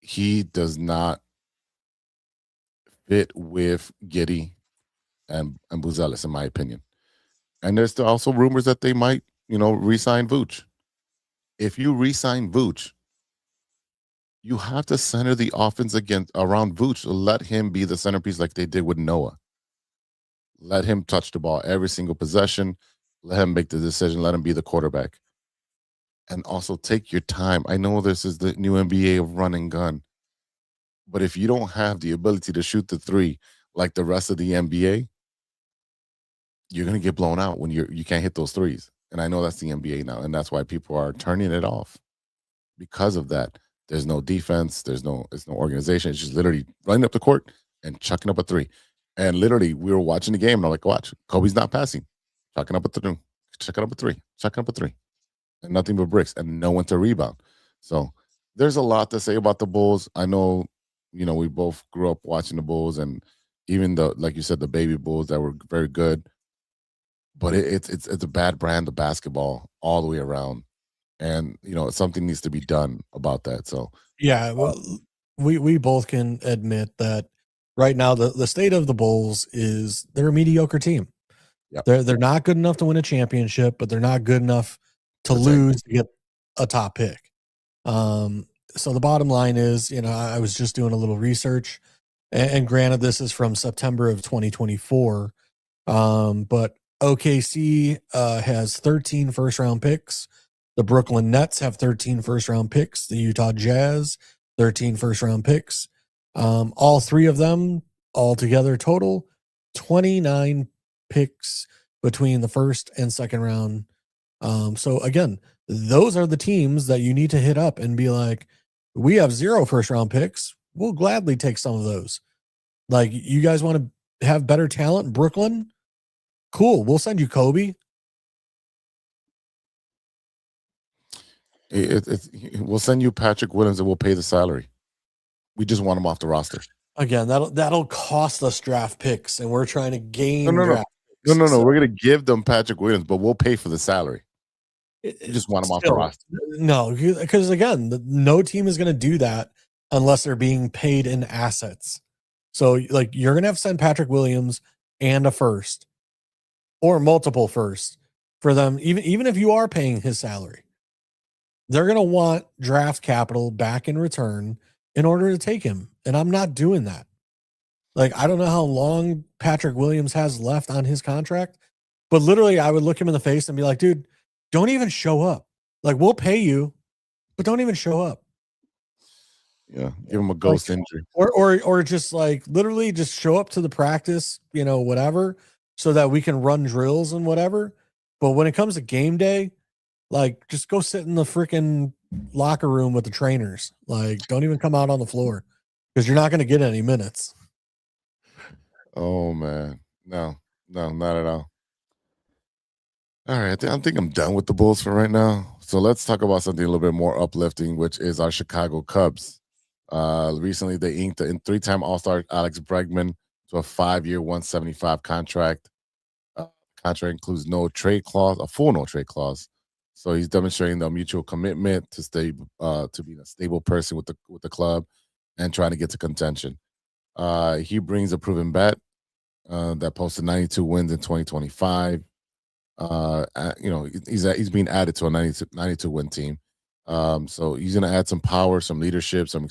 he does not fit with Giddey and Buzelis, in my opinion. And there's also rumors that they might, re-sign Vooch. If you re-sign Vooch, you have to center the offense around Vooch. Let him be the centerpiece like they did with Noah. Let him touch the ball every single possession. Let him make the decision. Let him be the quarterback. And also take your time. I know this is the new NBA of run and gun. But if you don't have the ability to shoot the three like the rest of the NBA, you're going to get blown out when you can't hit those threes. And I know that's the NBA now, and that's why people are turning it off. Because of that, there's no defense, it's no organization. It's just literally running up the court and chucking up a three. And literally, we were watching the game, and I'm like, watch, Kobe's not passing. Chucking up a three, chucking up a three. And nothing but bricks, and no one to rebound. So there's a lot to say about the Bulls. I know, we both grew up watching the Bulls, and even like you said, the baby Bulls that were very good. but it's a bad brand of basketball all the way around, and something needs to be done about that. So Yeah, well, we both can admit that right now the state of the Bulls is they're a mediocre team. Yep. They're not good enough to win a championship, but they're not good enough to lose to get a top pick. So the bottom line is, I was just doing a little research, and granted, this is from September of 2024, but OKC has 13 first-round picks. The Brooklyn Nets have 13 first-round picks. The Utah Jazz, 13 first-round picks. All three of them altogether total 29 picks between the first and second round. So again, those are the teams that you need to hit up and be like, we have 0 first-round picks. We'll gladly take some of those. Like, you guys want to have better talent in Brooklyn? Cool. We'll send you Kobe. We'll send you Patrick Williams and we'll pay the salary. We just want him off the roster. Again, that'll cost us draft picks, and we're trying to gain draft picks. No. We're gonna give them Patrick Williams, but we'll pay for the salary. You just want him off the roster. No, because again, no team is going to do that unless they're being paid in assets. So, like, you're going to have to send Patrick Williams and a first or multiple firsts for them, even if you are paying his salary. They're going to want draft capital back in return in order to take him. And I'm not doing that. Like, I don't know how long Patrick Williams has left on his contract, but literally I would look him in the face and be like, dude, don't even show up. Like, we'll pay you, but don't even show up. Yeah, give him a ghost injury. Or just like literally just show up to the practice, whatever, so that we can run drills and whatever. But when it comes to game day, like, just go sit in the freaking locker room with the trainers. Like, don't even come out on the floor because you're not going to get any minutes. Oh, man. No, not at all. All right, I think I'm done with the Bulls for right now. So let's talk about something a little bit more uplifting, which is our Chicago Cubs. Recently, they inked the 3-time All-Star Alex Bregman to a 5-year, $175 contract. Contract includes no trade clause, a full no trade clause. So he's demonstrating the mutual commitment to stay, to being a stable person with the club and trying to get to contention. He brings a proven bat that posted 92 wins in 2025. He's being added to a 92 win team. So he's going to add some power, some leadership, some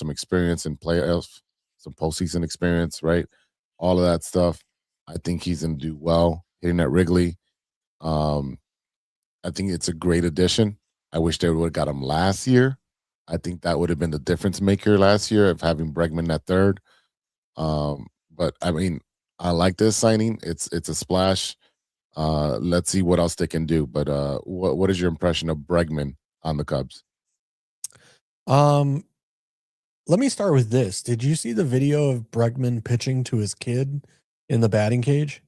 experience in playoffs, some postseason experience, right? All of that stuff. I think he's going to do well hitting at Wrigley. I think it's a great addition. I wish they would have got him last year. I think that would have been the difference maker last year of having Bregman at third. But I mean, I like this signing. It's a splash. Let's see what else they can do. But what is your impression of Bregman on the Cubs? Let me start with this. Did you see the video of Bregman pitching to his kid in the batting cage?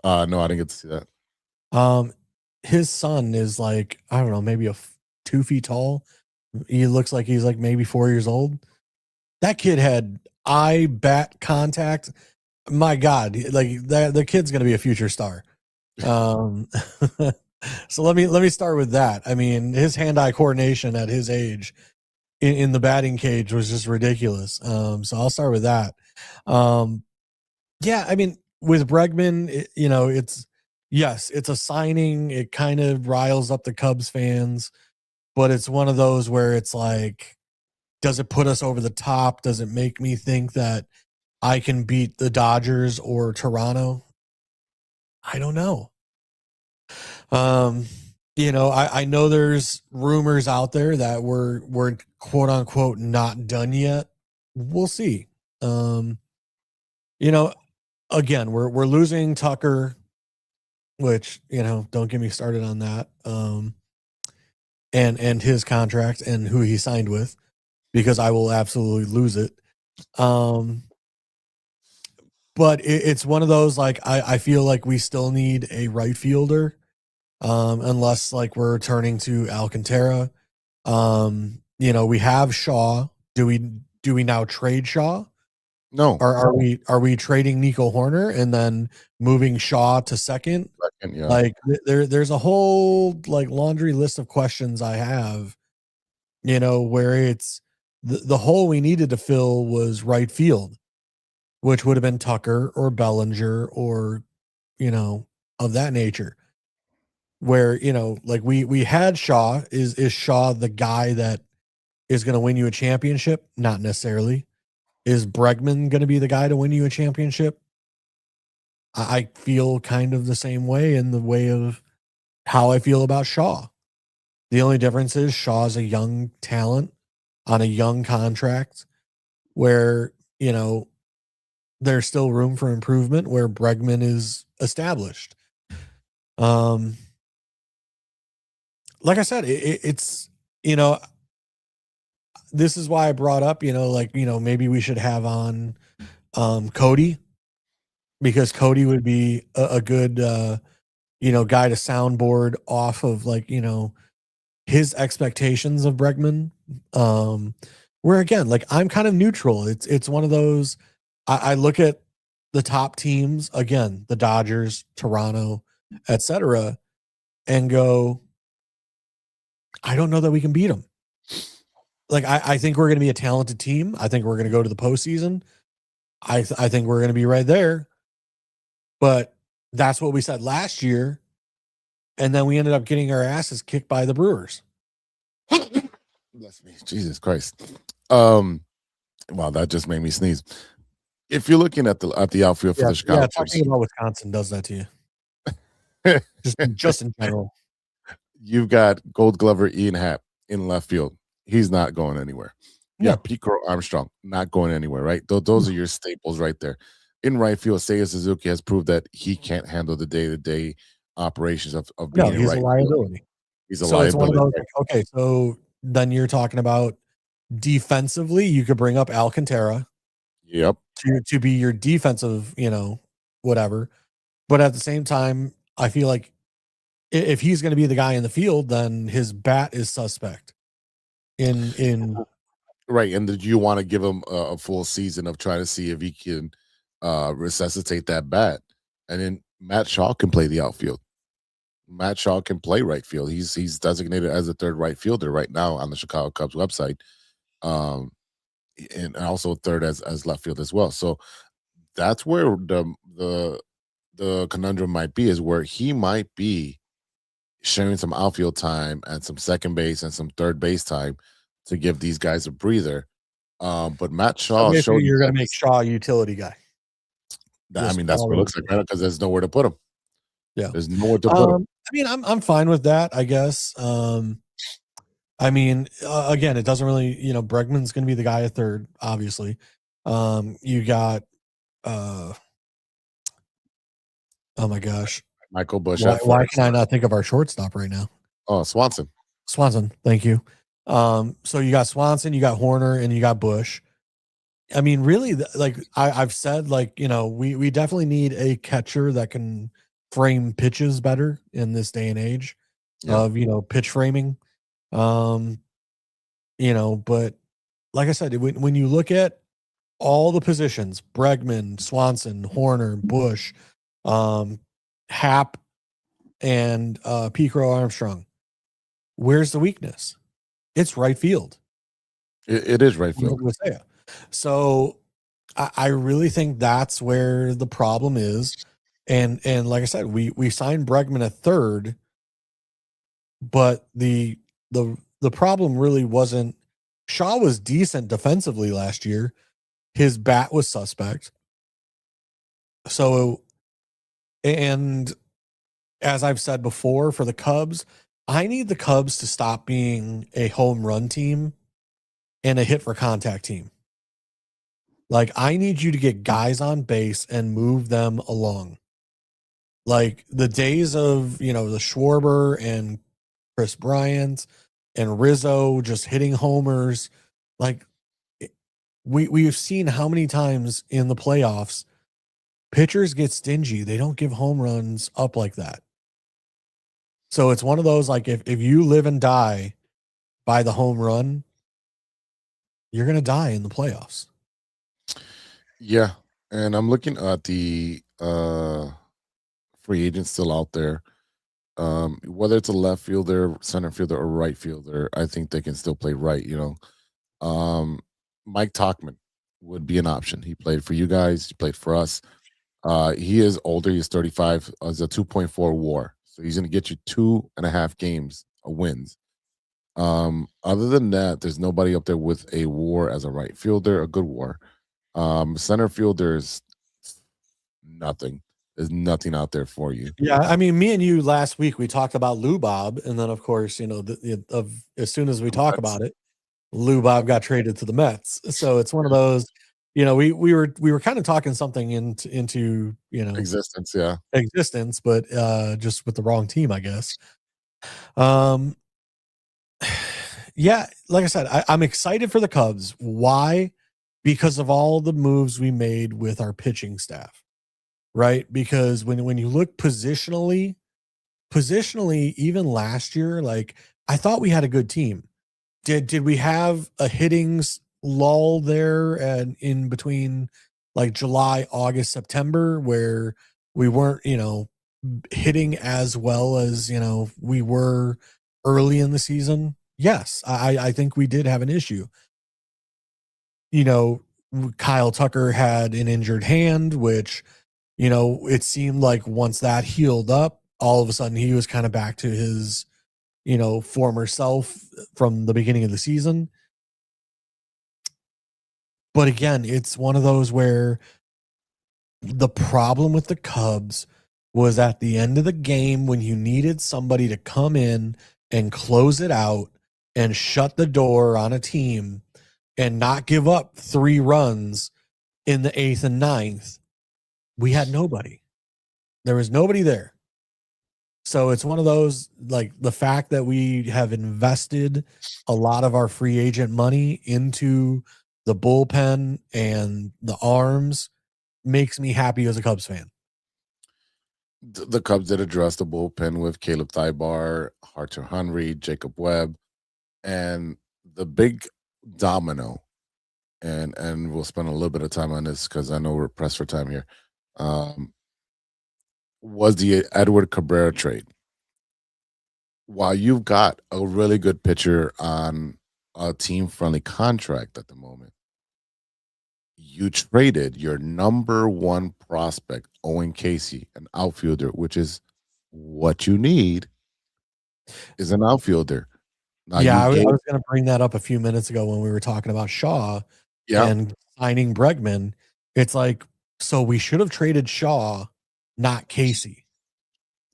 No, I didn't get to see that. His son is like, I don't know, maybe 2 feet tall. He looks like he's like maybe 4 years old. That kid had eye bat contact. My God, like the kid's gonna be a future star. So let me start with that. I mean, his hand-eye coordination at his age in the batting cage was just ridiculous. So I'll start with that. Yeah, I mean, with Bregman, it's a signing. It kind of riles up the Cubs fans, but it's one of those where it's like, does it put us over the top? Does it make me think that I can beat the Dodgers or Toronto? I don't know. I know there's rumors out there that we're quote unquote not done yet. We'll see. Again, we're losing Tucker, which, don't get me started on that. And his contract and who he signed with, because I will absolutely lose it. But it's one of those, like, I feel like we still need a right fielder, unless like we're turning to Alcantara. We have Shaw. Do we now trade Shaw? No. Are we trading Nico Horner and then moving Shaw to second? Yeah. Like there's a whole like laundry list of questions I have, where it's the hole we needed to fill was right field, which would have been Tucker or Bellinger or, of that nature. Where, like we had Shaw. Is Shaw the guy that is going to win you a championship? Not necessarily. Is Bregman going to be the guy to win you a championship? I feel kind of the same way in the way of how I feel about Shaw. The only difference is Shaw's a young talent on a young contract where, there's still room for improvement where Bregman is established. Like I said, it's, this is why I brought up, maybe we should have on Cody, because Cody would be a good, guy to soundboard off of his expectations of Bregman. Where again, I'm kind of neutral. It's one of those, I look at the top teams, again, the Dodgers, Toronto, etc., and go, I don't know that we can beat them. I think we're going to be a talented team. I think we're going to go to the postseason. I think we're going to be right there. But that's what we said last year. And then we ended up getting our asses kicked by the Brewers. Bless me. Jesus Christ. Wow, that just made me sneeze. If you're looking at the outfield for the Chicago Cubs, talking about Wisconsin does that to you. just in general. You've got Gold Glover Ian Happ in left field. He's not going anywhere. Yeah, Pete Armstrong not going anywhere, right? Those are your staples right there. In right field, Seiya Suzuki has proved that he can't handle the day-to-day operations of being he's right a liability. Field. He's a liability. It's one of those, okay, so then you're talking about defensively, you could bring up Alcantara. Yep. To be your defensive, whatever. But at the same time, I feel like if he's going to be the guy in the field, then his bat is suspect. In right, and did you want to give him a full season of trying to see if he can resuscitate that bat? And then Matt Shaw can play the outfield. Matt Shaw can play right field. He's designated as a third right fielder right now on the Chicago Cubs website, and also third as left field as well. So that's where the conundrum might be, is where he might be sharing some outfield time and some second base and some third base time to give these guys a breather. But Matt Shaw showed you're going to make Shaw a utility guy. That's what it looks like, right? Because there's nowhere to put him. Yeah, there's nowhere to put him. I mean, I'm fine with that, I guess. I mean, again, it doesn't really, Bregman's going to be the guy at third, obviously. You got, oh my gosh, Michael Busch. Why can I not think of our shortstop right now? Oh, Swanson. Thank you. So you got Swanson, you got Horner, and you got Busch. I mean, really, I've said, we definitely need a catcher that can frame pitches better in this day and age of, pitch framing. But like I said, when you look at all the positions, Bregman, Swanson, Horner, Busch, Happ, and Pico Armstrong, where's the weakness? It's right field. It is right field. So I really think that's where the problem is. And like I said, we signed Bregman at third, but the problem really wasn't. Shaw was decent defensively last year. His bat was suspect. So, and as I've said before, for the Cubs, I need the Cubs to stop being a home run team and a hit for contact team. I need you to get guys on base and move them along. The days of, the Schwarber and Chris Bryant and Rizzo just hitting homers. We've seen how many times in the playoffs pitchers get stingy. They don't give home runs up like that. So it's one of those, if you live and die by the home run, you're going to die in the playoffs. Yeah, and I'm looking at the free agents still out there. Whether it's a left fielder, center fielder, or right fielder, I think they can still play right. Mike Talkman would be an option. He played for you guys. He played for us. He is older. He's 35. He's a 2.4 WAR, so he's going to get you 2.5 games of wins. Other than that, there's nobody up there with a WAR as a right fielder, a good WAR. Center fielder's nothing. There's nothing out there for you. Yeah, I mean, me and you last week we talked about Lou Bob, and then of course, as soon as we talk about it, Lou Bob got traded to the Mets. So it's one of those, we were kind of talking something into Existence, yeah. existence, but just with the wrong team, I guess. Yeah, like I said, I'm excited for the Cubs. Why? Because of all the moves we made with our pitching staff, right? Because when you look positionally, even last year, like I thought we had a good team. Did we have a hittings lull there and in between like July, August, September where we weren't, hitting as well as, we were early in the season? Yes, I think we did have an issue. Kyle Tucker had an injured hand, which, it seemed like once that healed up, all of a sudden he was kind of back to his, former self from the beginning of the season. But again, it's one of those where the problem with the Cubs was at the end of the game when you needed somebody to come in and close it out and shut the door on a team and not give up 3 runs in the 8th and 9th. We had nobody. There was nobody there. So it's one of those, like the fact that we have invested a lot of our free agent money into the bullpen and the arms makes me happy as a Cubs fan. The Cubs did address the bullpen with Caleb Thibar, Archer Henry, Jacob Webb, and the big domino, and we'll spend a little bit of time on this because I know we're pressed for time here, was the Edward Cabrera trade. While you've got a really good pitcher on a team-friendly contract at the moment, you traded your number 1 prospect, Owen Casey, an outfielder, which is what you need, is an outfielder. Now I was going to bring that up a few minutes ago when we were talking about Shaw and signing Bregman. It's like, so we should have traded Shaw, not Casey.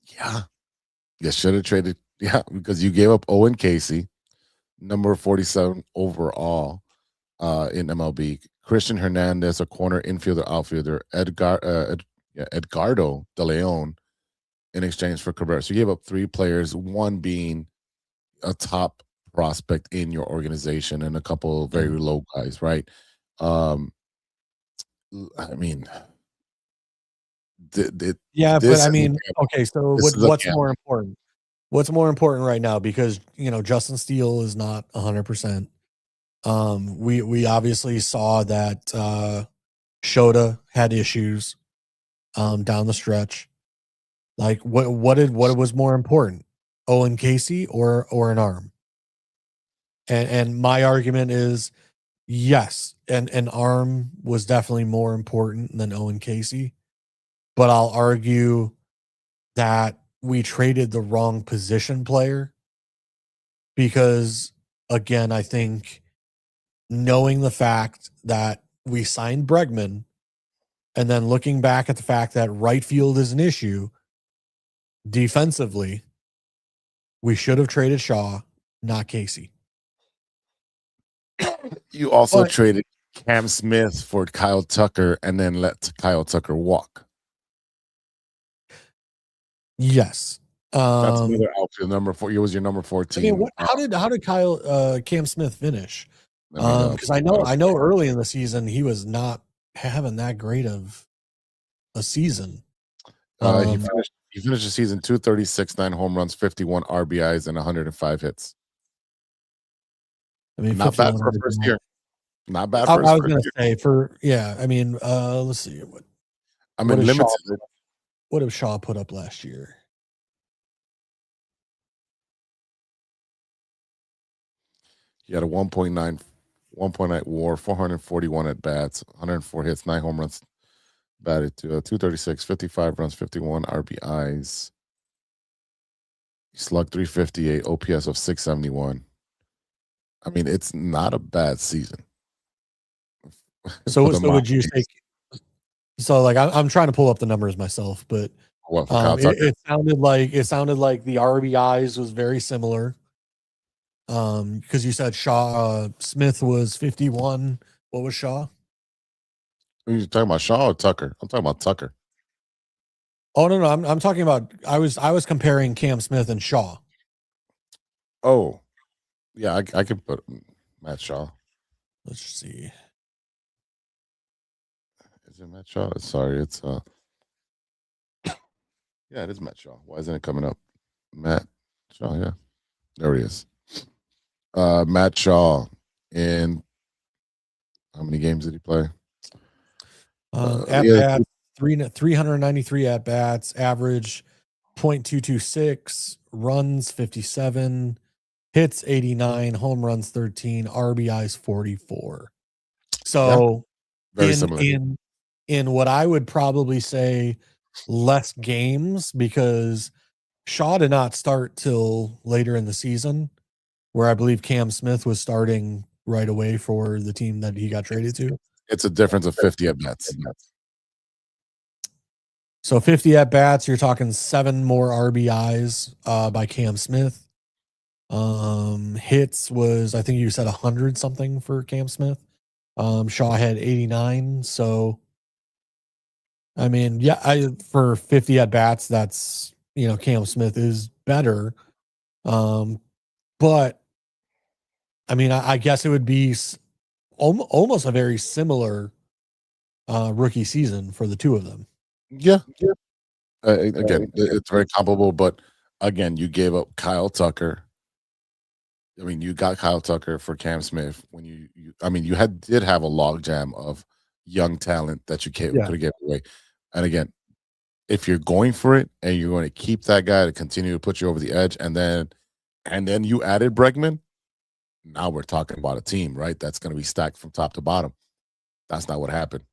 Yeah. You should have traded, because you gave up Owen Casey, number 47 overall in MLB. Christian Hernandez, a corner infielder, outfielder, Edgardo De Leon in exchange for Cabrera. So you gave up 3 players, one being a top prospect in your organization and a couple of very low guys, right? I mean, but I mean, okay, so what's more important? What's more important right now? Because, Justin Steele is not 100%. We obviously saw that Shota had issues down the stretch. Like what was more important, Owen Casey or an arm? And my argument is yes, and an arm was definitely more important than Owen Casey, but I'll argue that we traded the wrong position player because, again, I think knowing the fact that we signed Bregman and then looking back at the fact that right field is an issue defensively, we should have traded Shaw, not Casey. You also traded Cam Smith for Kyle Tucker and then let Kyle Tucker walk. Yes. That's another outfield number 4. He was your number 14. I mean, how did Cam Smith finish? Because I know early in the season he was not having that great of a season. He finished the season 236, 9 home runs, 51 RBIs, and 105 hits. I mean, not bad for a first year. Not bad I for his was first going to year. say I mean, let's see. I mean, does limited. what did Shaw put up last year? He had a 1.9 WAR, 441 at bats, 104 hits, 9 home runs, batted to 236, 55 runs, 51 RBIs. He slugged 358, OPS of 671. I mean, it's not a bad season. So, For the so would you Mets. say? So, like, I'm trying to pull up the numbers myself, but What, for Kyle Tucker? it sounded like the RBIs was very similar. Because you said Shaw Smith was 51. What was Shaw? Are you talking about Shaw or Tucker? I'm talking about Tucker. Oh no, I'm talking about I was comparing Cam Smith and Shaw. Oh, yeah, I can put Matt Shaw. Let's see. Is it Matt Shaw? Sorry, it's yeah, it is Matt Shaw. Why isn't it coming up? Matt Shaw, yeah. There he is. Matt Shaw in how many games did he play? At bats, 393 at bats, average 0.226, runs 57, hits 89, home runs 13, RBIs 44. So Very similar. In what I would probably say less games, because Shaw did not start till later in the season, where I believe Cam Smith was starting right away for the team that he got traded to. It's a difference of 50 at bats. So 50 at bats, you're talking 7 more RBIs by Cam Smith. Hits was, I think you said 100 something for Cam Smith. Shaw had 89. So, I mean, yeah, for 50 at bats, that's, Cam Smith is better. But I mean, I guess it would be almost a very similar rookie season for the two of them. Yeah. Again, it's very comparable, but again, you gave up Kyle Tucker. I mean, you got Kyle Tucker for Cam Smith when you did have a logjam of young talent that you could have given away. And again, if you're going for it and you're going to keep that guy to continue to put you over the edge, and then you added Bregman, now we're talking about a team, right? That's going to be stacked from top to bottom. That's not what happened,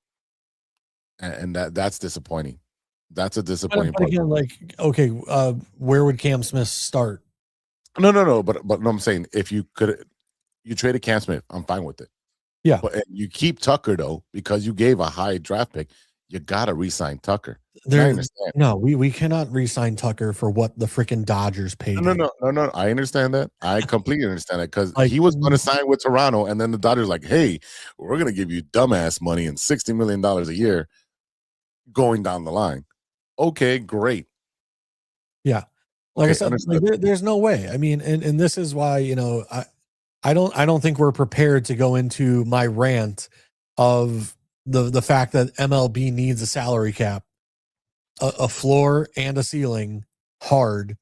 and that's disappointing. That's a disappointing but again, like, okay, where would Cam Smith start? No. But no, I'm saying if you traded Cam Smith, I'm fine with it. Yeah, but you keep Tucker though, because you gave a high draft pick. You gotta re-sign Tucker. I understand. No, we cannot re-sign Tucker for what the freaking Dodgers paid. No. I understand that. I completely understand that, because he was going to sign with Toronto, and then the Dodgers like, hey, we're going to give you dumbass money and $60 million a year going down the line. Okay, great. Yeah, like I said, there's no way. I mean, and this is why I don't think we're prepared to go into my rant of the fact that MLB needs a salary cap, a floor and a ceiling hard.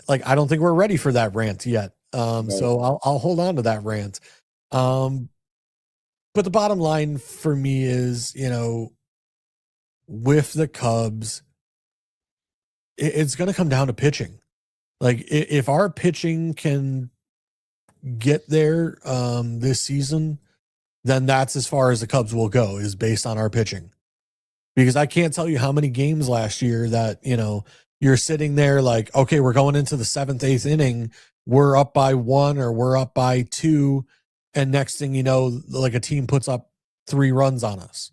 Like, I don't think we're ready for that rant yet. So I'll hold on to that rant. But the bottom line for me is, with the Cubs, it's going to come down to pitching. Like, if our pitching can get there this season, then that's as far as the Cubs will go, is based on our pitching. Because I can't tell you how many games last year that, you're sitting there like, okay, we're going into the 7th, 8th inning. We're up by 1 or we're up by 2. And next thing you know, like, a team puts up 3 runs on us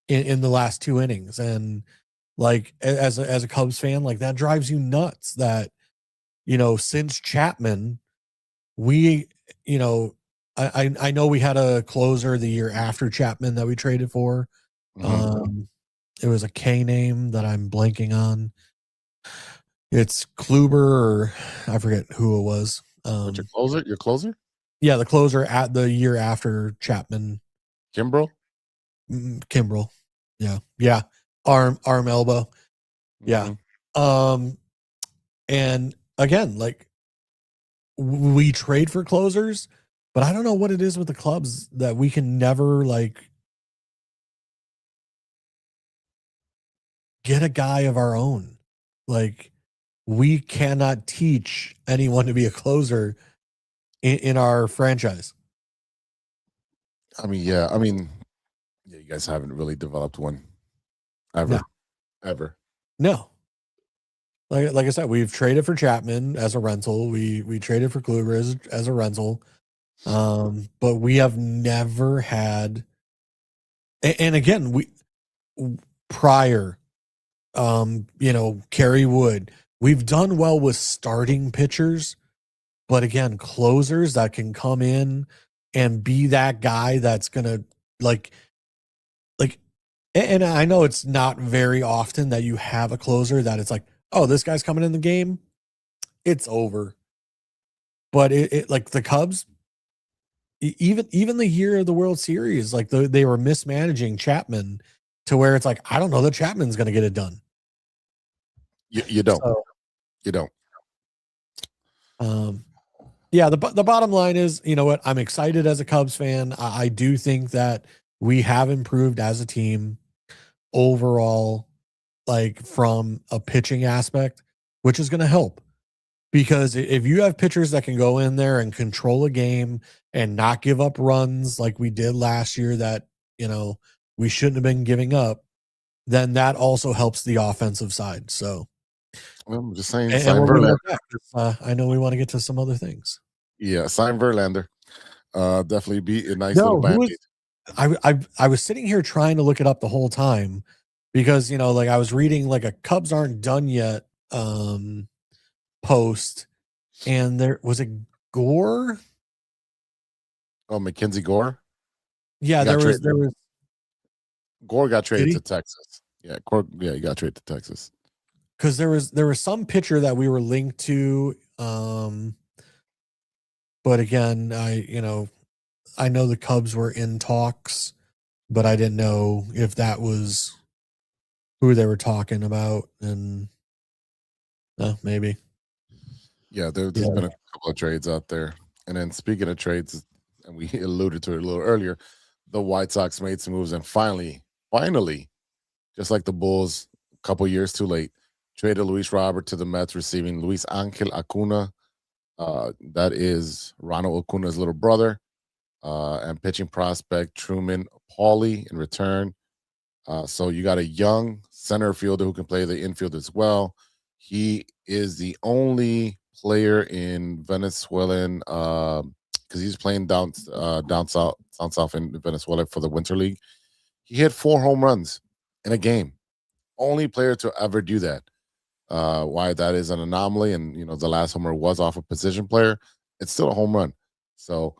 in the last 2 innings. And like, as a Cubs fan, like, that drives you nuts that, since Chapman, we, I know we had a closer the year after Chapman that we traded for. It was a K name that I'm blanking on. It's Kluber, or I forget who it was. Your closer? Yeah, the closer at the year after Chapman. Kimbrel? Kimbrel. Yeah. Arm elbow. Yeah. And again, like, we trade for closers, But I don't know what it is with the clubs that we can never like get a guy of our own. Like we cannot teach anyone to be a closer in our franchise. I mean, yeah, you guys haven't really developed one ever, No. ever. No. Like I said, we've traded for Chapman as a rental. We traded for Kluber as a rental. But we have never had, and again, we prior, Kerry Wood, we've done well with starting pitchers, but again, closers that can come in and be that guy that's gonna like, and I know it's not very often that you have a closer that it's like, oh, this guy's coming in the game, it's over. But it like the Cubs, even the year of the World Series, like they were mismanaging Chapman to where it's like, I don't know that Chapman's going to get it done. You don't. So, You don't. Yeah, the bottom line is, you know what? I'm excited as a Cubs fan. I do think that we have improved as a team overall, like from a pitching aspect, which is going to help. Because if you have pitchers that can go in there and control a game and not give up runs like we did last year that, we shouldn't have been giving up, then that also helps the offensive side. So Well, I'm just saying, and sign we're gonna Verlander. look back. I know we want to get to some other things. Yeah, sign Verlander. Definitely be a nice No, little band-aid. I was sitting here trying to look it up the whole time because, like I was reading like a Cubs aren't done yet post, and there was a Gore. Oh, Mackenzie Gore. Yeah, He got there was Gore got traded he? to Texas. Yeah, Gore. Yeah, he got traded to Texas. Because there was some pitcher that we were linked to. But again, I know the Cubs were in talks, but I didn't know if that was who they were talking about. And maybe. Yeah, there's been a couple of trades out there. And then speaking of trades, and we alluded to it a little earlier, the White Sox made some moves and finally, just like the Bulls, a couple years too late, traded Luis Robert to the Mets, receiving Luis Angel Acuna. That is Ronald Acuna's little brother, and pitching prospect Truman Pauly in return. So you got a young center fielder who can play the infield as well. He is the only player in Venezuelan, because he's playing down south in Venezuela for the Winter League. He hit 4 home runs in a game. Only player to ever do that. Why that is an anomaly, and the last homer was off a position player. It's still a home run. So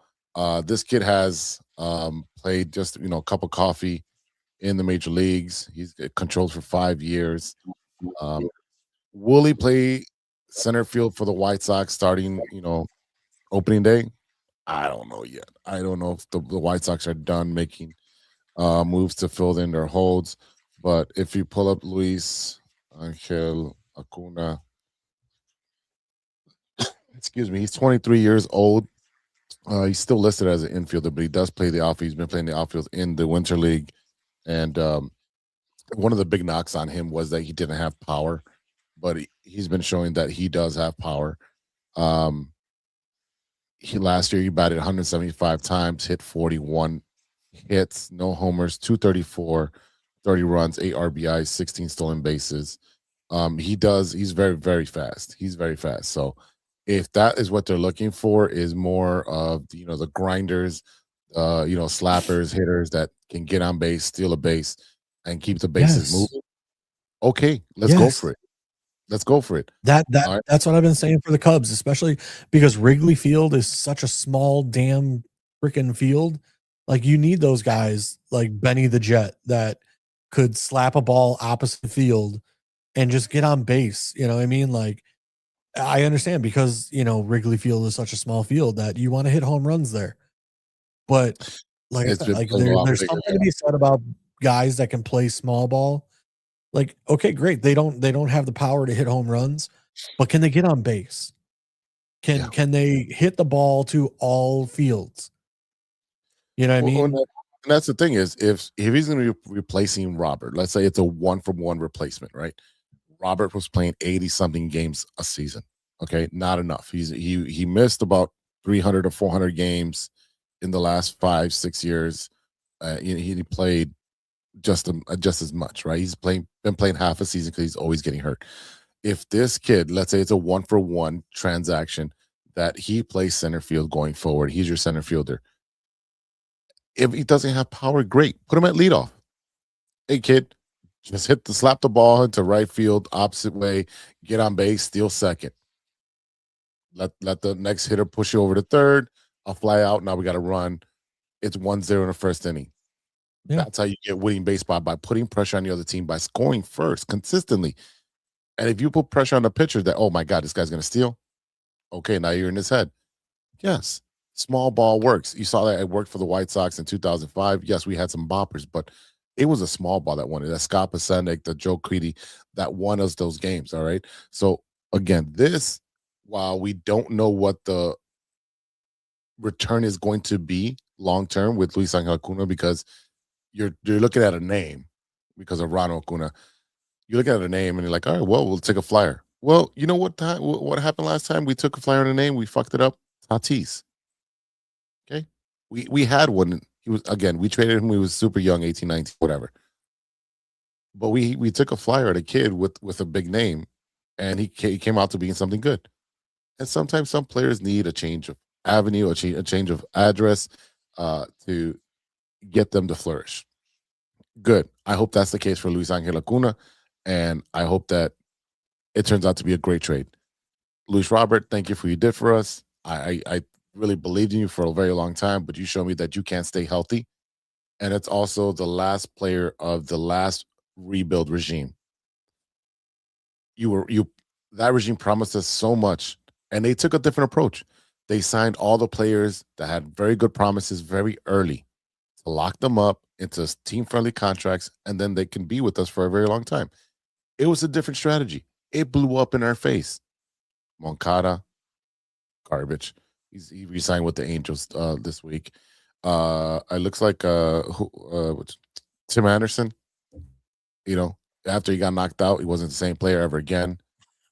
this kid has played just a cup of coffee in the major leagues. He's controlled for 5 years. Will he play center field for the White Sox starting opening day? I don't know yet. I don't know if the White Sox are done making moves to fill in their holds. But if you pull up Luis Angel Acuna, excuse me, he's 23 years old. He's still listed as an infielder, but he does play the outfield. He's been playing the outfield in the Winter League. And one of the big knocks on him was that he didn't have power, but he's been showing that he does have power. Last year he batted 175 times, hit 41 hits, no homers, 234, 30 runs, 8 RBIs, 16 stolen bases. He's very, very fast. He's very fast. So if that is what they're looking for, is more of the grinders, slappers, hitters that can get on base, steal a base, and keep the bases moving. Okay, let's go for it. Let's go for it. That's what I've been saying for the Cubs, especially because Wrigley Field is such a small damn freaking field. Like you need those guys like Benny the Jet that could slap a ball opposite field and just get on base. You know what I mean? Like I understand because Wrigley Field is such a small field that you want to hit home runs there. But there's something to be said about guys that can play small ball. Like, okay, great. They don't have the power to hit home runs, but can they get on base? Can they hit the ball to all fields? You know what I mean? And that's the thing is, if he's going to be replacing Robert, let's say it's a 1-for-1 replacement, right? Robert was playing 80-something games a season. Okay, not enough. He missed about 300 or 400 games in the last 5-6 years. He played just as much, right? He's been playing half a season because he's always getting hurt. If this kid, let's say it's a 1-for-1 transaction, that he plays center field going forward, he's your center fielder. If he doesn't have power, great. Put him at leadoff. Hey, kid, just slap the ball into right field, opposite way, get on base, steal second. Let the next hitter push you over to third. I'll fly out. Now we got to run. It's 1-0 in the first inning. Yeah. That's how you get winning baseball, by putting pressure on the other team, by scoring first consistently. And if you put pressure on the pitcher that, oh my God, this guy's going to steal. Okay, now you're in his head. Yes, small ball works. You saw that it worked for the White Sox in 2005. Yes, we had some boppers, but it was a small ball that won it. That Scott Pasenik, the Joe Creedy, that won us those games. All right. So again, while we don't know what the return is going to be long term with Luis Angel Acuna, because you're looking at a name because of Ronald Acuna. You look at a name and you're like, all right, well, we'll take a flyer. Well, you know what happened last time we took a flyer on a name? We fucked it up. Tatis. Okay. We had one. We traded him when he was super young, 18, 19, whatever. But we took a flyer at a kid with a big name, and he came out to being something good. And sometimes some players need a change of avenue, a change of address to get them to flourish. Good. I hope that's the case for Luis Angel Acuna, and I hope that it turns out to be a great trade. Luis Robert, thank you for what you did for us. I really believed in you for a very long time, but you showed me that you can't stay healthy. And it's also the last player of the last rebuild regime. That regime promised us so much, and they took a different approach. They signed all the players that had very good promises very early to lock them up into team-friendly contracts, and then they can be with us for a very long time. It was a different strategy. It blew up in our face. Moncada, garbage. He resigned with the Angels this week. It looks like Tim Anderson. You know, after he got knocked out, he wasn't the same player ever again.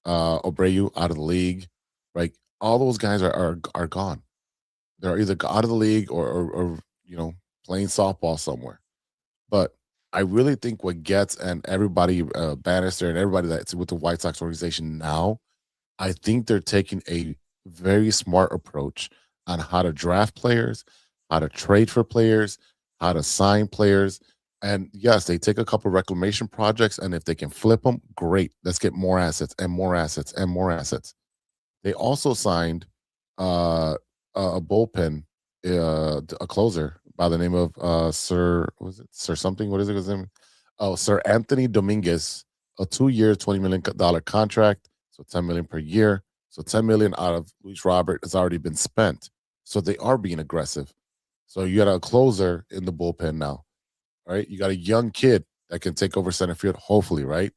Abreu out of the league. Right, all those guys are gone. They're either out of the league or playing softball somewhere. But I really think what gets, and everybody, Bannister and everybody that's with the White Sox organization now, I think they're taking a very smart approach on how to draft players, how to trade for players, how to sign players. And yes, they take a couple reclamation projects, and if they can flip them, great. Let's get more assets and more assets and more assets. They also signed a bullpen, a closer by the name of Sir something? What is it his name? Oh, Sir Anthony Dominguez, a 2-year, $20 million contract, so $10 million per year. So $10 million out of Luis Robert has already been spent. So they are being aggressive. So you got a closer in the bullpen now, right? You got a young kid that can take over center field, hopefully, right?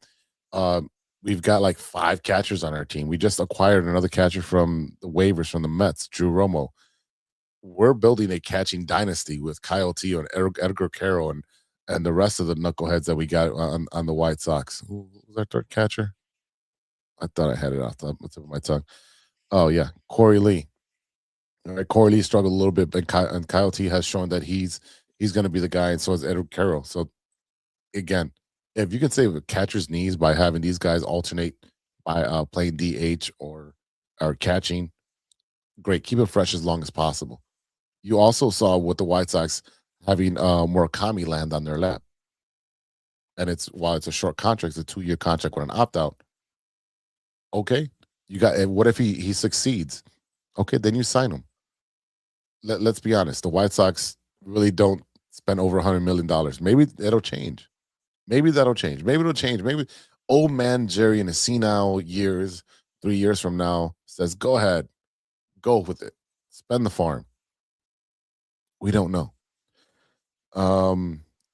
We've got like 5 catchers on our team. We just acquired another catcher from the waivers from the Mets, Drew Romo. We're building a catching dynasty with Kyle Teo and Edgar Carroll and the rest of the knuckleheads that we got on the White Sox. Who was our third catcher? I thought I had it off the tip of my tongue. Oh, yeah, Corey Lee. All right, Corey Lee struggled a little bit, but Kyle T has shown that he's going to be the guy, and so is Edgar Carroll. So, again, if you can save a catcher's knees by having these guys alternate by playing DH or catching, great. Keep it fresh as long as possible. You also saw with the White Sox having Murakami land on their lap. And while it's a short contract, it's a 2-year contract with an opt-out. Okay. What if he succeeds? Okay, then you sign him. Let's be honest. The White Sox really don't spend over $100 million. Maybe it'll change. Maybe that'll change. Maybe it'll change. Maybe old man Jerry in his senile years, 3 years from now, says, go ahead. Go with it. Spend the farm. We don't know.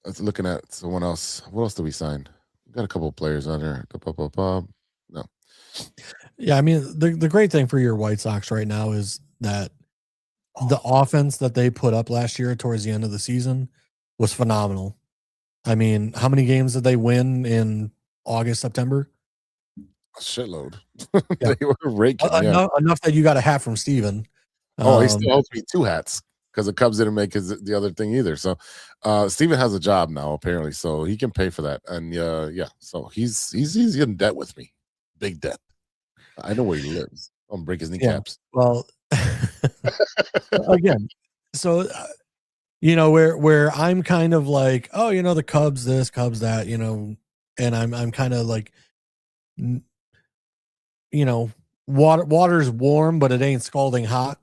Let's looking at someone else. What else did we sign? We got a couple of players on there. No. Yeah, I mean the great thing for your White Sox right now is that the offense that they put up last year towards the end of the season was phenomenal. I mean, how many games did they win in August, September? A shitload. Yeah, They were raking. Yeah. enough that you got a hat from Steven. Oh, he still owes me 2 hats because the Cubs didn't make the other thing either. So, Steven has a job now apparently, so he can pay for that. And yeah, so he's in debt with me, big debt. I know where he lives. I'm break his Yeah. kneecaps. Well, again, so where I'm kind of like, oh, the Cubs this, Cubs that, and I'm kind of like, water's warm, but it ain't scalding hot.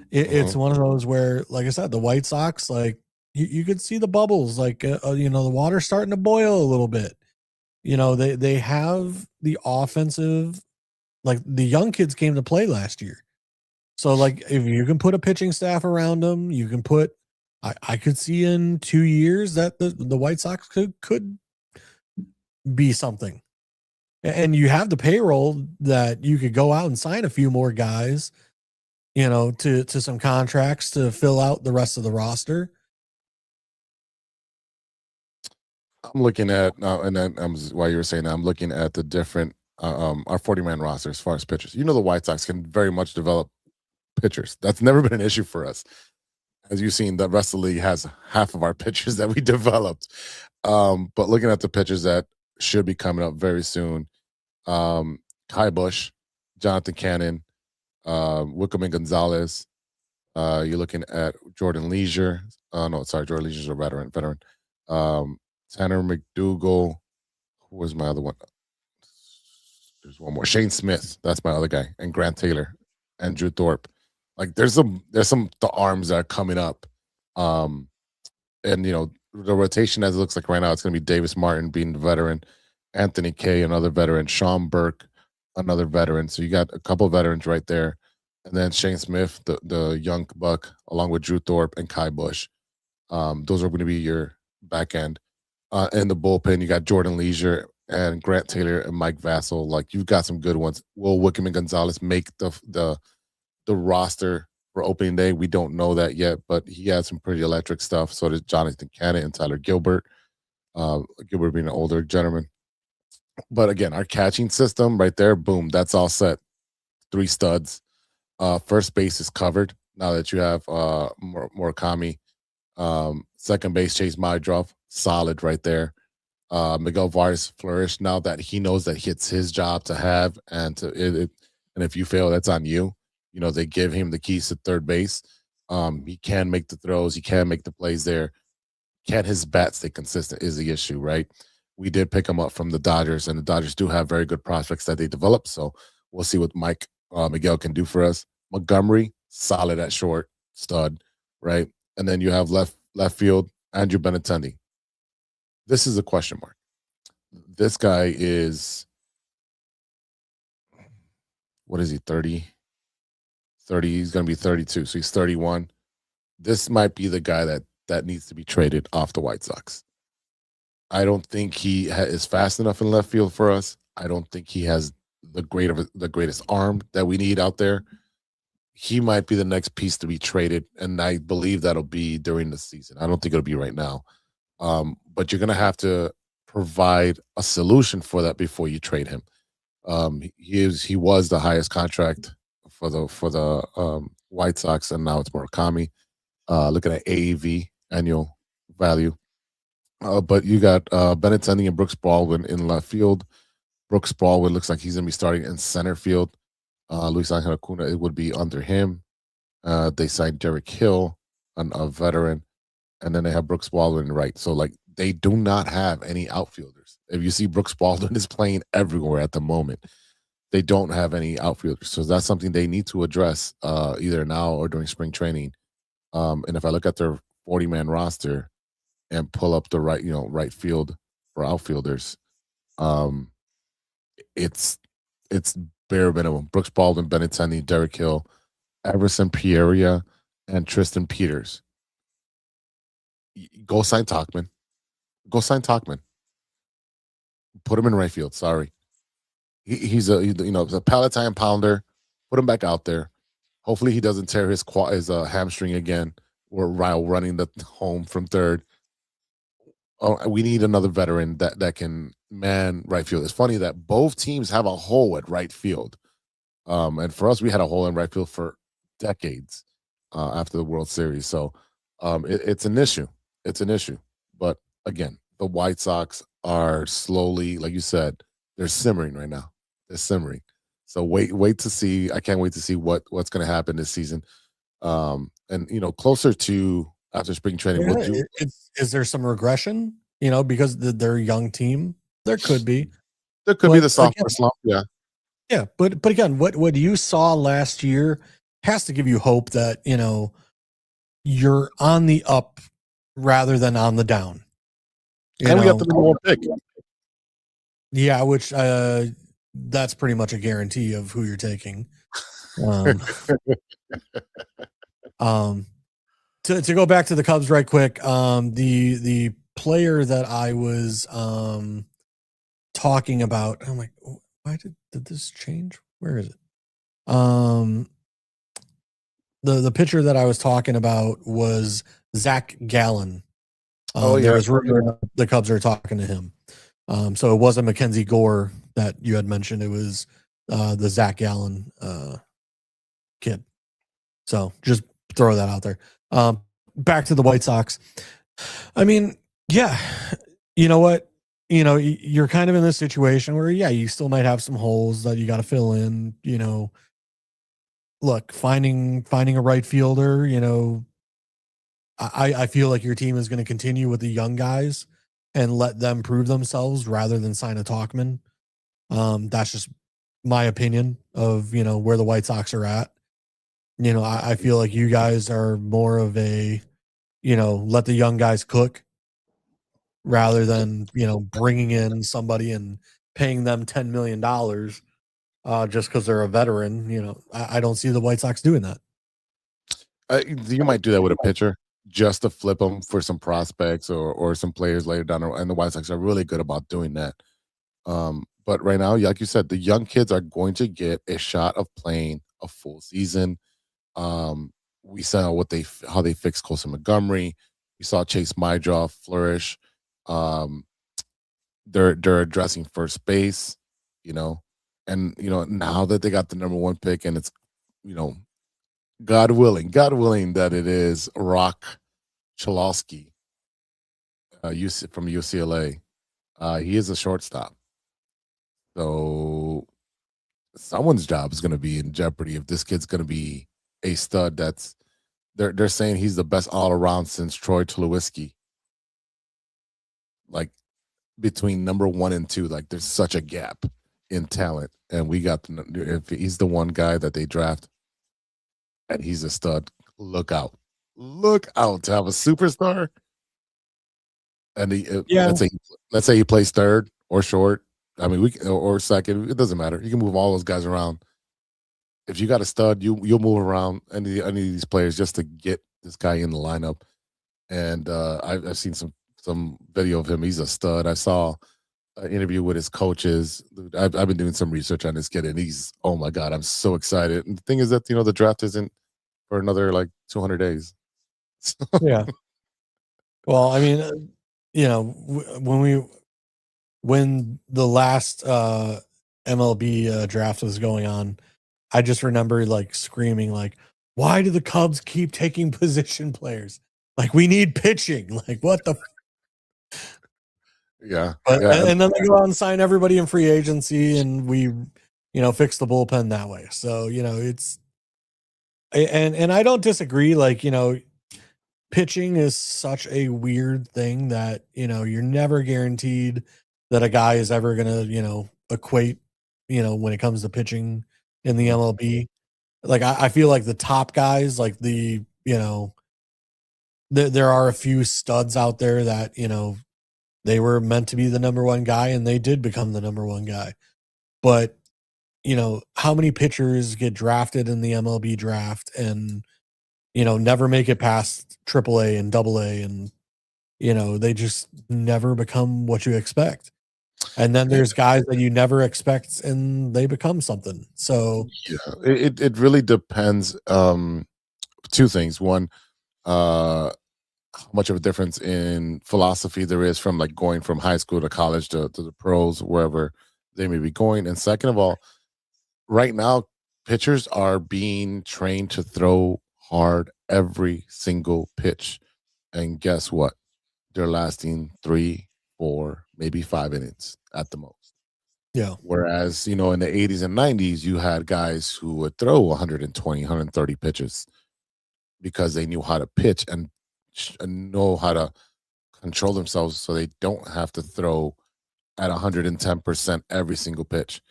It's one of those where, like I said, the White Sox, like you could see the bubbles, like the water's starting to boil a little bit. They have the offensive, like the young kids came to play last year. So like if you can put a pitching staff around them, you can put. I could see in 2 years that the White Sox could be something. And you have the payroll that you could go out and sign a few more guys, to some contracts to fill out the rest of the roster. I'm looking at and then while you were saying that, I'm looking at the different our 40-man roster as far as pitchers. The White Sox can very much develop pitchers. That's never been an issue for us. As you've seen, the rest of the league has half of our pitchers that we developed. But looking at the pitchers that should be coming up very soon, Kai Bush, Jonathan Cannon, Wickerman Gonzalez. You're looking at Jordan Leisure. Jordan Leisure's a veteran. Tanner McDougal. Who was my other one? There's one more. Shane Smith. That's my other guy. And Grant Taylor and Drew Thorpe. Like there's some the arms that are coming up. And the rotation as it looks like right now, it's gonna be Davis Martin being the veteran, Anthony Kay, another veteran, Sean Burke, another veteran. So you got a couple of veterans right there. And then Shane Smith, the young buck, along with Drew Thorpe and Kai Bush. Those are going to be your back end. In the bullpen, you got Jordan Leisure and Grant Taylor and Mike Vassell. Like you've got some good ones. Will Wickerman Gonzalez make the roster for opening day? We don't know that yet, but he has some pretty electric stuff. So does Jonathan Cannon and Tyler Gilbert. Gilbert being an older gentleman. But again, our catching system right there, boom, that's all set. 3 studs. First base is covered now that you have Murakami. Second base, Chase Mydroff, solid right there. Miguel Vargas flourished now that he knows that it's his job to have, and if you fail, that's on you. They give him the keys to third base. He can make the throws, he can make the plays there. Can his bat stay consistent is the issue, right? We did pick him up from the Dodgers, and the Dodgers do have very good prospects that they developed. So we'll see what Miguel can do for us. Montgomery, solid at short, stud, right? And then you have left field, Andrew Benintendi. This is a question mark. This guy is, what is he, 30? 30, he's going to be 32, so he's 31. This might be the guy that needs to be traded off the White Sox. I don't think he is fast enough in left field for us. I don't think he has the greatest arm that we need out there. He might be the next piece to be traded, and I believe that'll be during the season. I don't think it'll be right now. But you're going to have to provide a solution for that before you trade him. He was the highest contract for the White Sox, and now it's Murakami. Looking at AAV, annual value. But you got Benintendi and Brooks Baldwin in left field. Brooks Baldwin looks like he's going to be starting in center field. Luis Angel Acuna, it would be under him. They signed Derrick Hill, a veteran, and then they have Brooks Baldwin right. So, like, they do not have any outfielders. If you see, Brooks Baldwin is playing everywhere at the moment. They don't have any outfielders. So that's something they need to address either now or during spring training. And if I look at their 40-man roster and pull up the right field for outfielders, it's bare minimum. Brooks Baldwin, Benintendi, Derrick Hill, Everson Pereira, and Tristan Peters. Go sign Tauchman. Put him in right field. Sorry. He's a Palatine pounder. Put him back out there. Hopefully he doesn't tear his hamstring again or while running the home from third. Oh, we need another veteran that can man right field. It's funny that both teams have a hole at right field. And for us, we had a hole in right field for decades after the World Series. So it's an issue. It's an issue. But again, the White Sox are slowly, like you said, they're simmering right now. They're simmering. So wait to see. I can't wait to see what's going to happen this season. And closer to after spring training, is there some regression? Because they're a young team. There could be. There could be the sophomore slump. Yeah. Yeah, but again, what you saw last year has to give you hope that you're on the up rather than on the down. And we got the number one pick. Yeah, which that's pretty much a guarantee of who you're taking. To go back to the Cubs right quick, the player that I was talking about, I'm like, why did this change? Where is it? The pitcher that I was talking about was Zach Gallen. There was rumor the Cubs are talking to him. So it wasn't Mackenzie Gore that you had mentioned. It was the Zach Gallen kid. So just throw that out there. Back to the White Sox. I mean, yeah, you know what? You're kind of in this situation where, yeah, you still might have some holes that you got to fill in. Look, finding a right fielder. I feel like your team is going to continue with the young guys and let them prove themselves rather than sign a Talkman. That's just my opinion of where the White Sox are at. I feel like you guys are more of a let the young guys cook rather than bringing in somebody and paying them $10 million just because they're a veteran. I don't see the White Sox doing that. You might do that with a pitcher just to flip them for some prospects or some players later down the road. And the White Sox are really good about doing that. But right now, like you said, the young kids are going to get a shot of playing a full season. We saw how they fixed Colson Montgomery. We saw Chase Mydroff flourish. They're addressing first base, and now that they got the number one pick, and it's God willing that it is Rock Chalowski, from UCLA. He is a shortstop, so someone's job is going to be in jeopardy if this kid's going to be a stud. They're saying he's the best all around since Troy Tulowitzki. Like between number 1 and 2, like there's such a gap in talent, and we got if he's the one guy that they draft, and he's a stud. Look out to have a superstar. And let's say he plays third or short. I mean, or second. It doesn't matter. You can move all those guys around. If you got a stud, you'll move around any of these players just to get this guy in the lineup. And I've seen some video of him. He's a stud. I saw an interview with his coaches. I've been doing some research on this kid, and he's, oh my God, I'm so excited. And the thing is that the draft isn't for another like 200 days. Yeah. Well, I mean, when the last MLB draft was going on, I just remember like screaming, like, why do the Cubs keep taking position players? Like, we need pitching. Like, what the? Yeah. And then they go out and sign everybody in free agency, and we, fix the bullpen that way. So, it's, and I don't disagree. Like, pitching is such a weird thing that, you're never guaranteed that a guy is ever going to, equate, when it comes to pitching in the MLB. Like, I feel like the top guys, like there are a few studs out there that, they were meant to be the number one guy, and they did become the number one guy. But, how many pitchers get drafted in the MLB draft and, never make it past AAA and AA, and, they just never become what you expect. And then there's guys that you never expect and they become something. So Yeah, it really depends. Two things. One, how much of a difference in philosophy there is from like going from high school to college to the pros, wherever they may be going. And second of all, right now, pitchers are being trained to throw hard every single pitch. And guess what? They're lasting 3, 4, maybe 5 innings at the most. yeah. Whereas, in the 80s and 90s, you had guys who would throw 120, 130 pitches because they knew how to pitch and know how to control themselves so they don't have to throw at 110% every single pitch.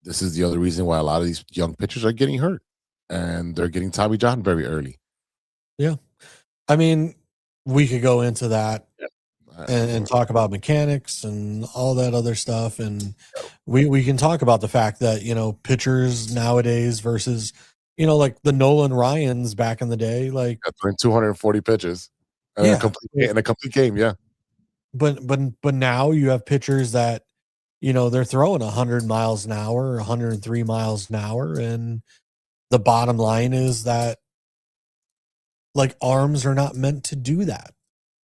This is the other reason why a lot of these young pitchers are getting hurt and they're getting Tommy John very early. Yeah. I mean, we could go into that and talk about mechanics and all that other stuff. And we can talk about the fact that, pitchers nowadays versus, like the Nolan Ryans back in the day, like throwing 240 pitches in a complete game. Yeah. But now you have pitchers that, they're throwing 100 miles an hour, 103 miles an hour. And the bottom line is that like arms are not meant to do that.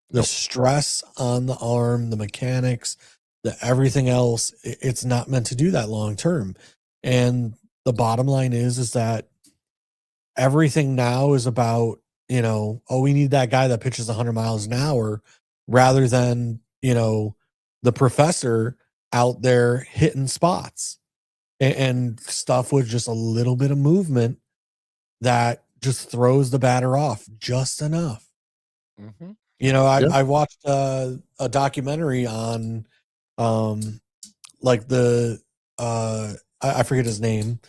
The stress on the arm, the mechanics, the everything else, it's not meant to do that long term. And the bottom line is that everything now is about, we need that guy that pitches 100 miles an hour rather than, the professor out there hitting spots and stuff with just a little bit of movement that just throws the batter off just enough. Mm-hmm. I watched a documentary on like the I forget his name,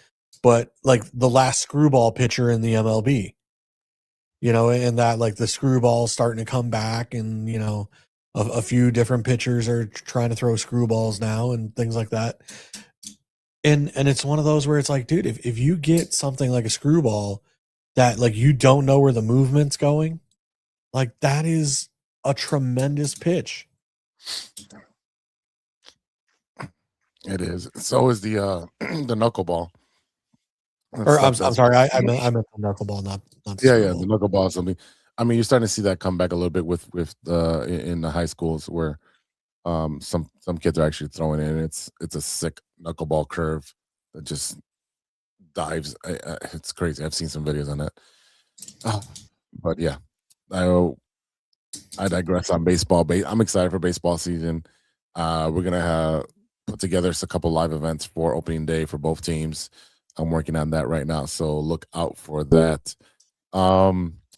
but like the last screwball pitcher in the MLB. And that like the screwball's starting to come back, and a few different pitchers are trying to throw screwballs now and things like that. And it's one of those where it's like, dude, if you get something like a screwball that like you don't know where the movement's going, like that is a tremendous pitch. It is. So is the the knuckleball. Or I'm sorry, I meant the knuckleball, not the screwball. the knuckleball is something. I mean, you're starting to see that come back a little bit with in the high schools where some kids are actually throwing it. It's a sick knuckleball curve that just dives. It's crazy. I've seen some videos on that. But yeah, I digress on baseball. I'm excited for baseball season. We're gonna put together a couple live events for opening day for both teams. I'm working on that right now, so look out for that.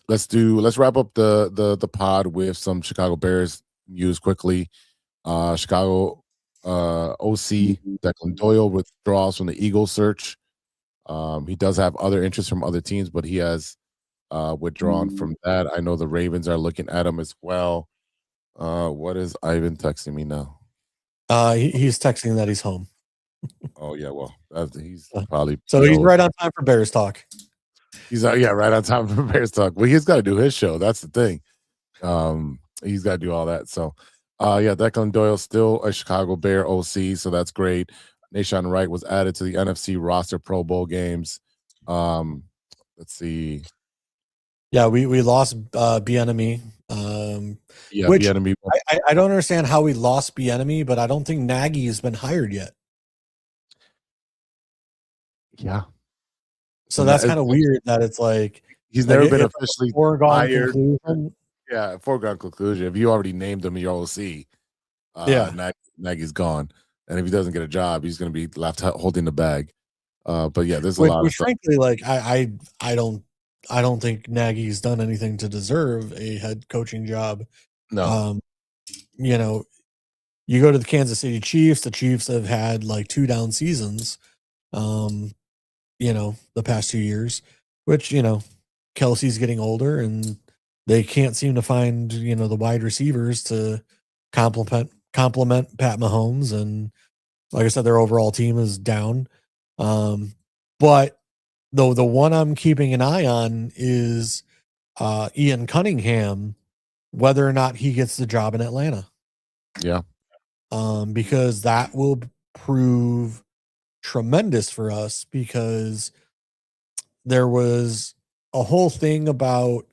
Let's wrap up the pod with some Chicago Bears news quickly. Chicago OC Declan Doyle withdraws from the Eagles search. He does have other interests from other teams, but he has withdrawn from that. I know the Ravens are looking at him as well. What is Ivan texting me now? He's texting that he's home. Oh yeah, well he's probably he's right on time for Bears talk. He's right on time for Bears talk. Well, he's got to do his show. That's the thing. He's got to do all that. So Declan Doyle still a Chicago Bear OC, so that's great. Nahshon Wright was added to the NFC roster Pro Bowl games. Let's see. Yeah, we lost Bieniemy. Which Bieniemy. I don't understand how we lost Bieniemy, but I don't think Nagy has been hired yet. Yeah. So that's kind of weird that it's like he's never been officially hired. Conclusion. Yeah, foregone conclusion. If you already named him your OC, Nagy's gone. And if he doesn't get a job, he's going to be left holding the bag. But yeah, there's a lot of stuff. Frankly, like I don't think Nagy's done anything to deserve a head coaching job. No. You go to the Kansas City Chiefs. The Chiefs have had like 2 down seasons. The past 2 years, which, Kelsey's getting older and they can't seem to find, the wide receivers to complement Pat Mahomes. And like I said, their overall team is down. But the one I'm keeping an eye on is Ian Cunningham, whether or not he gets the job in Atlanta. Yeah. because that will prove tremendous for us, because there was a whole thing about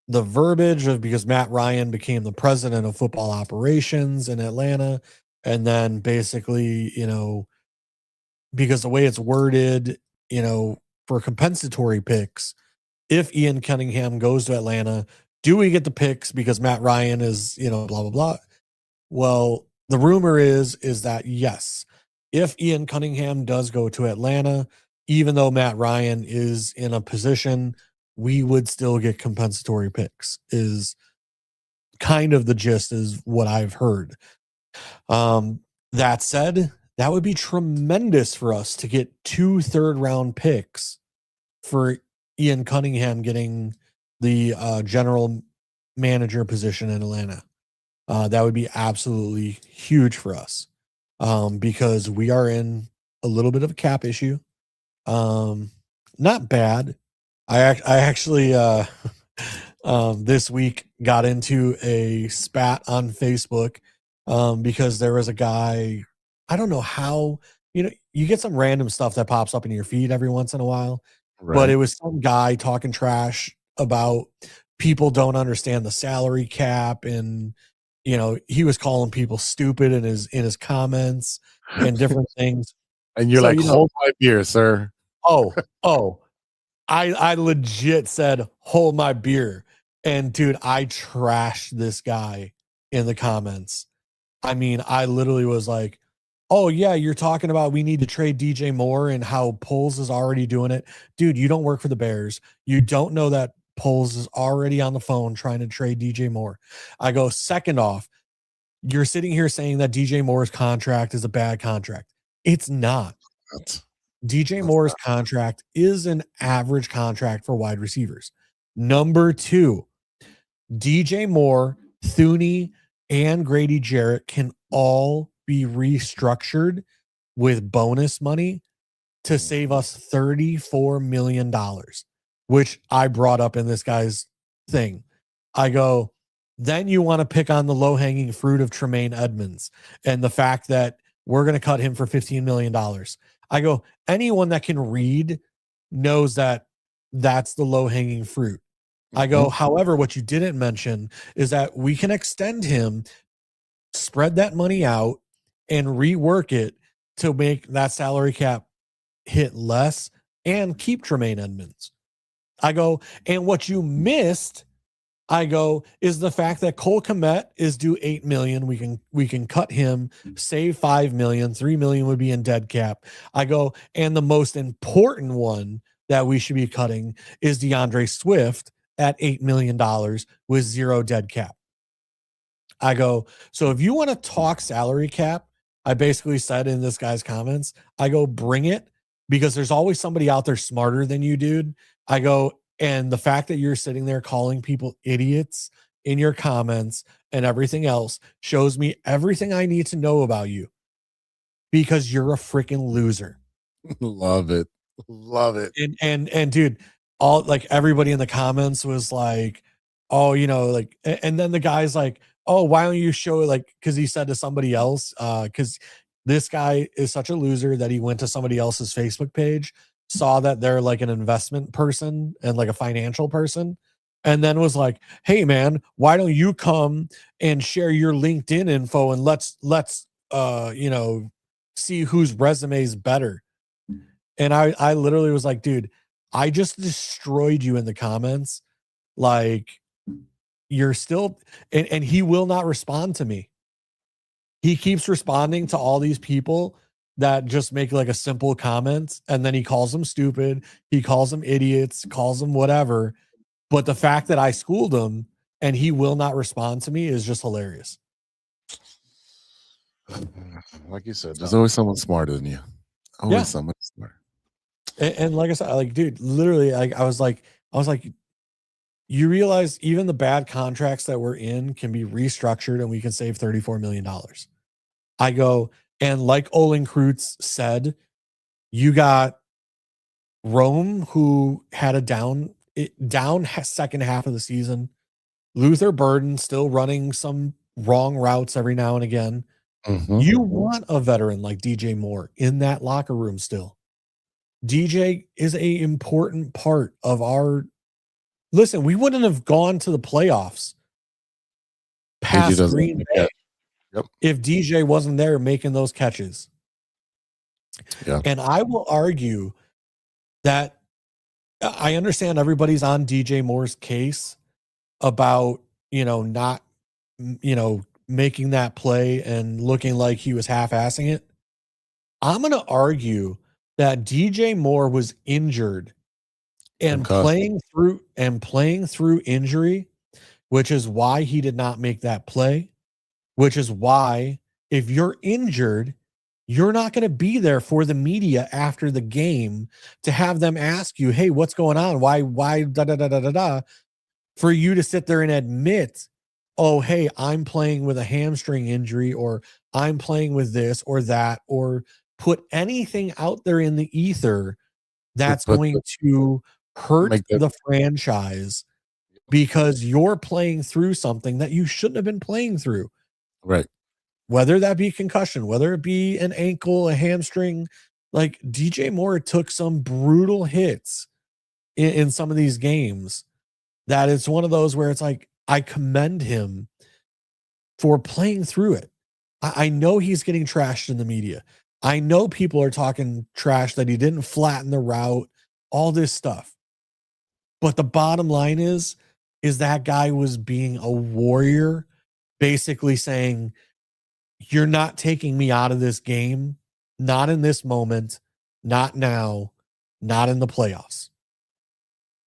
the verbiage of, because Matt Ryan became the president of football operations in Atlanta. And then basically, because the way it's worded, for compensatory picks, if Ian Cunningham goes to Atlanta, do we get the picks because Matt Ryan is, blah, blah, blah. Well, the rumor is that yes, if Ian Cunningham does go to Atlanta, even though Matt Ryan is in a position, we would still get compensatory picks, is kind of the gist, is what I've heard. That said, that would be tremendous for us to get 2 third-round picks for Ian Cunningham getting the general manager position in Atlanta. That would be absolutely huge for us, because we are in a little bit of a cap issue. Not bad. I actually this week got into a spat on Facebook, because there was a guy, I don't know how, you get some random stuff that pops up in your feed every once in a while, but it was some guy talking trash about people don't understand the salary cap, and he was calling people stupid in his comments and different things. And you're like, hold my beer, sir. I legit said, hold my beer. And dude, I trashed this guy in the comments. I mean, I literally was like, oh yeah, you're talking about we need to trade DJ Moore and how Poles is already doing it. Dude, you don't work for the Bears. You don't know that Poles is already on the phone trying to trade DJ Moore. I go, second off, you're sitting here saying that DJ Moore's contract is a bad contract. It's not. DJ Moore's contract is an average contract for wide receivers. Number 2, DJ Moore, Thuney, and Grady Jarrett can all be restructured with bonus money to save us $34 million, which I brought up in this guy's thing. I go, then you want to pick on the low-hanging fruit of Tremaine Edmonds and the fact that we're going to cut him for $15 million. I go, anyone that can read knows that that's the low-hanging fruit. I go, however, what you didn't mention is that we can extend him, spread that money out, and rework it to make that salary cap hit less and keep Tremaine Edmonds. I go, and what you missed, I go, is the fact that Cole Kmet is due $8 million. We can cut him, save $5 million, $3 million would be in dead cap. I go, and the most important one that we should be cutting is DeAndre Swift at $8 million with 0 dead cap. I go, so if you want to talk salary cap, I basically said in this guy's comments, I go, bring it, because there's always somebody out there smarter than you, dude. I go, and the fact that you're sitting there calling people idiots in your comments and everything else shows me everything I need to know about you, because you're a freaking loser. Love it. Love it. And dude, all like everybody in the comments was like, oh, like, and then the guy's like, oh, why don't you show it? Like, cause he said to somebody else, cause this guy is such a loser that he went to somebody else's Facebook page, saw that they're like an investment person and like a financial person, and then was like, hey man, why don't you come and share your LinkedIn info and let's see whose resume is better. And I literally was like, dude, I just destroyed you in the comments. Like, you're still, and he will not respond to me. He keeps responding to all these people that just make like a simple comment, and then he calls them stupid. He calls them idiots, calls them whatever. But the fact that I schooled him and he will not respond to me is just hilarious. Like you said, there's always someone smarter than you. Always someone smarter. And like I said, like, dude, literally, like, I was like, you realize even the bad contracts that we're in can be restructured and we can save $34 million. I go, and like Olin Kreutz said, you got Rome, who had a down second half of the season. Luther Burden still running some wrong routes every now and again. Mhm. You want a veteran like DJ Moore in that locker room still. DJ is a important part of our. Listen, we wouldn't have gone to the playoffs past doesn't Green make Bay that. Yep. if DJ wasn't there making those catches. Yeah. And I will argue that I understand everybody's on DJ Moore's case about, not, making that play and looking like he was half-assing it. I'm going to argue that DJ Moore was injured and playing through injury, which is why he did not make that play, which is why if you're injured, you're not going to be there for the media after the game to have them ask you, hey, what's going on? Why, da, da, da, da, da, da, for you to sit there and admit, oh, hey, I'm playing with a hamstring injury, or I'm playing with this or that, or put anything out there in the ether that's going to hurt the franchise because you're playing through something that you shouldn't have been playing through. Right. Whether that be concussion, whether it be an ankle, a hamstring, like DJ Moore took some brutal hits in some of these games that it's one of those where it's like, I commend him for playing through it. I know he's getting trashed in the media. I know people are talking trash that he didn't flatten the route, all this stuff. But the bottom line is that guy was being a warrior, basically saying, you're not taking me out of this game, not in this moment, not now, not in the playoffs.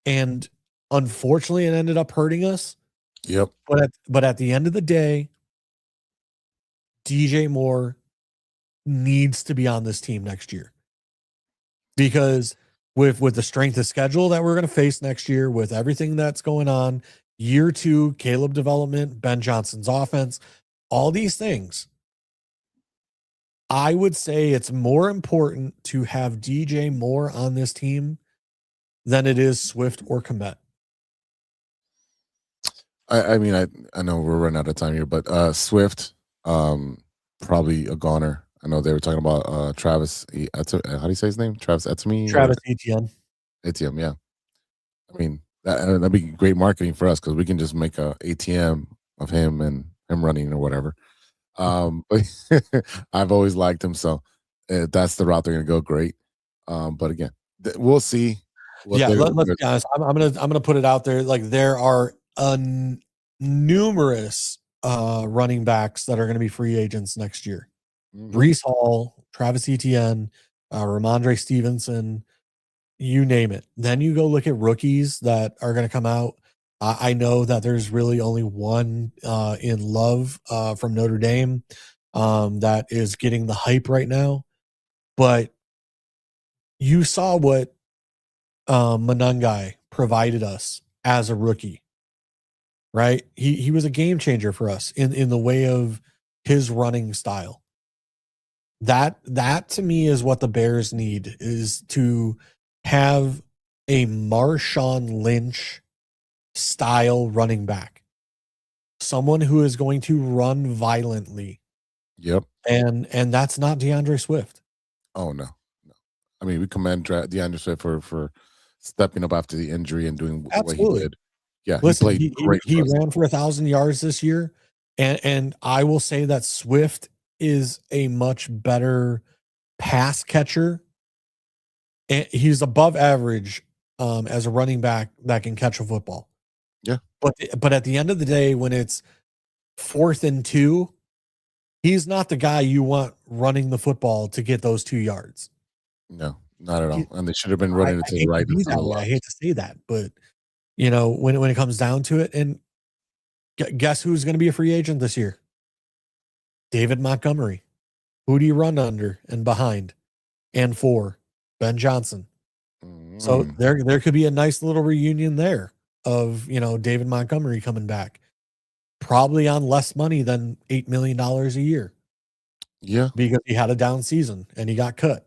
And unfortunately, it ended up hurting us. Yep. But at the end of the day, DJ Moore needs to be on this team next year, because with the strength of schedule that we're going to face next year, with everything that's going on, year 2, Caleb development, Ben Johnson's offense, all these things, I would say it's more important to have DJ Moore on this team than it is Swift or Kmet. I mean, I know we're running out of time here, but Swift, probably a goner. I know they were talking about Travis. How do you say his name? Travis Etienne? Travis Etienne. Etienne, yeah. I mean, that'd be great marketing for us because we can just make a ATM of him and him running or whatever. But I've always liked him, so that's the route they're going to go. Great. But again, we'll see. Let's be honest. I'm gonna put it out there. Like, there are numerous running backs that are going to be free agents next year. Breece Hall, Travis Etienne, Ramondre Stevenson, you name it. Then you go look at rookies that are going to come out. I know that there's really only one in Love from Notre Dame that is getting the hype right now. But you saw what Monangai provided us as a rookie, right? He was a game changer for us in the way of his running style. That to me is what the Bears need, is to have a Marshawn Lynch style running back, someone who is going to run violently. Yep. And that's not DeAndre Swift. Oh no. I mean, we commend DeAndre Swift for stepping up after the injury and doing what he did. Yeah, listen, he played great. He ran for 1,000 yards this year, and I will say that Swift is a much better pass catcher. And he's above average as a running back that can catch a football. Yeah, but at the end of the day, when it's 4th and 2, he's not the guy you want running the football to get those 2 yards. No, not at all. And they should have been running it to the right. I hate to say that, but when it comes down to it, and guess who's going to be a free agent this year? David Montgomery. Who do you run under and behind and for? Ben Johnson. So there could be a nice little reunion there of, David Montgomery coming back, probably on less money than $8 million a year. Yeah. Because he had a down season and he got cut.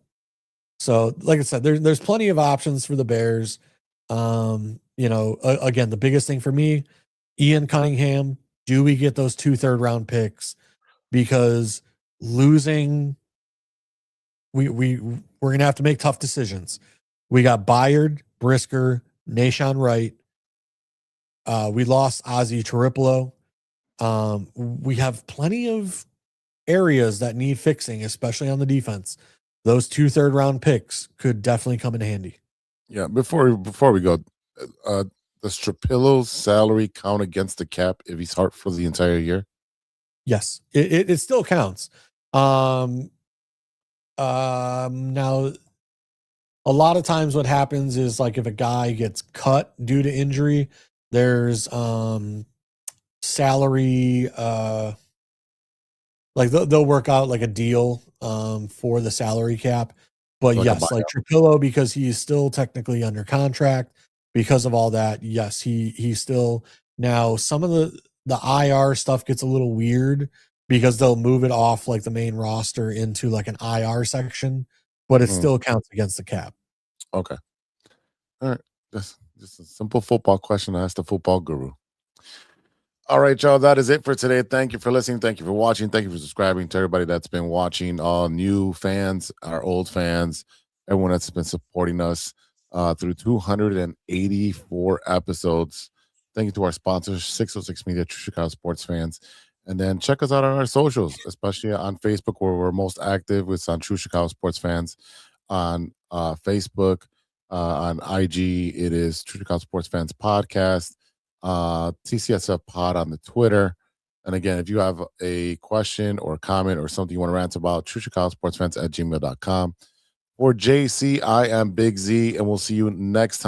So like I said, there's plenty of options for the Bears. Again, the biggest thing for me, Ian Cunningham, do we get those 2 third-round picks? Because losing. We're gonna have to make tough decisions. We got Byard, Brisker, Nashawn Wright. We lost Ozzie Chiripolo. We have plenty of areas that need fixing, especially on the defense. Those 2 third-round picks could definitely come in handy. Yeah, before we go, does Trapillo's salary count against the cap if he's hurt for the entire year? Yes, it still counts. Now, a lot of times what happens is like if a guy gets cut due to injury, there's salary like they'll work out like a deal for the salary cap. But Like a yes, like Trapillo, because he's still technically under contract because of all that. Yes, he's still now some of the IR stuff gets a little weird because they'll move it off like the main roster into like an IR section, but it still counts against the cap. Okay. All right. Just a simple football question I asked the football guru. All right, y'all. That is it for today. Thank you for listening. Thank you for watching. Thank you for subscribing to everybody that's been watching, all new fans, our old fans, everyone that's been supporting us through 284 episodes. Thank you to our sponsors, 606 Media, True Chicago Sports Fans. And then check us out on our socials, especially on Facebook, where we're most active. It's on True Chicago Sports Fans on Facebook. On IG, it is True Chicago Sports Fans Podcast. TCSF Pod on the Twitter. And again, if you have a question or a comment or something you want to rant about, True Chicago Sports Fans at gmail.com. For JC, I am Big Z, and we'll see you next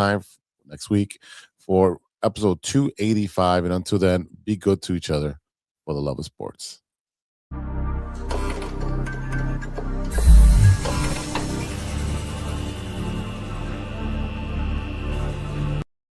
week for episode 285. And until then, be good to each other for the love of sports.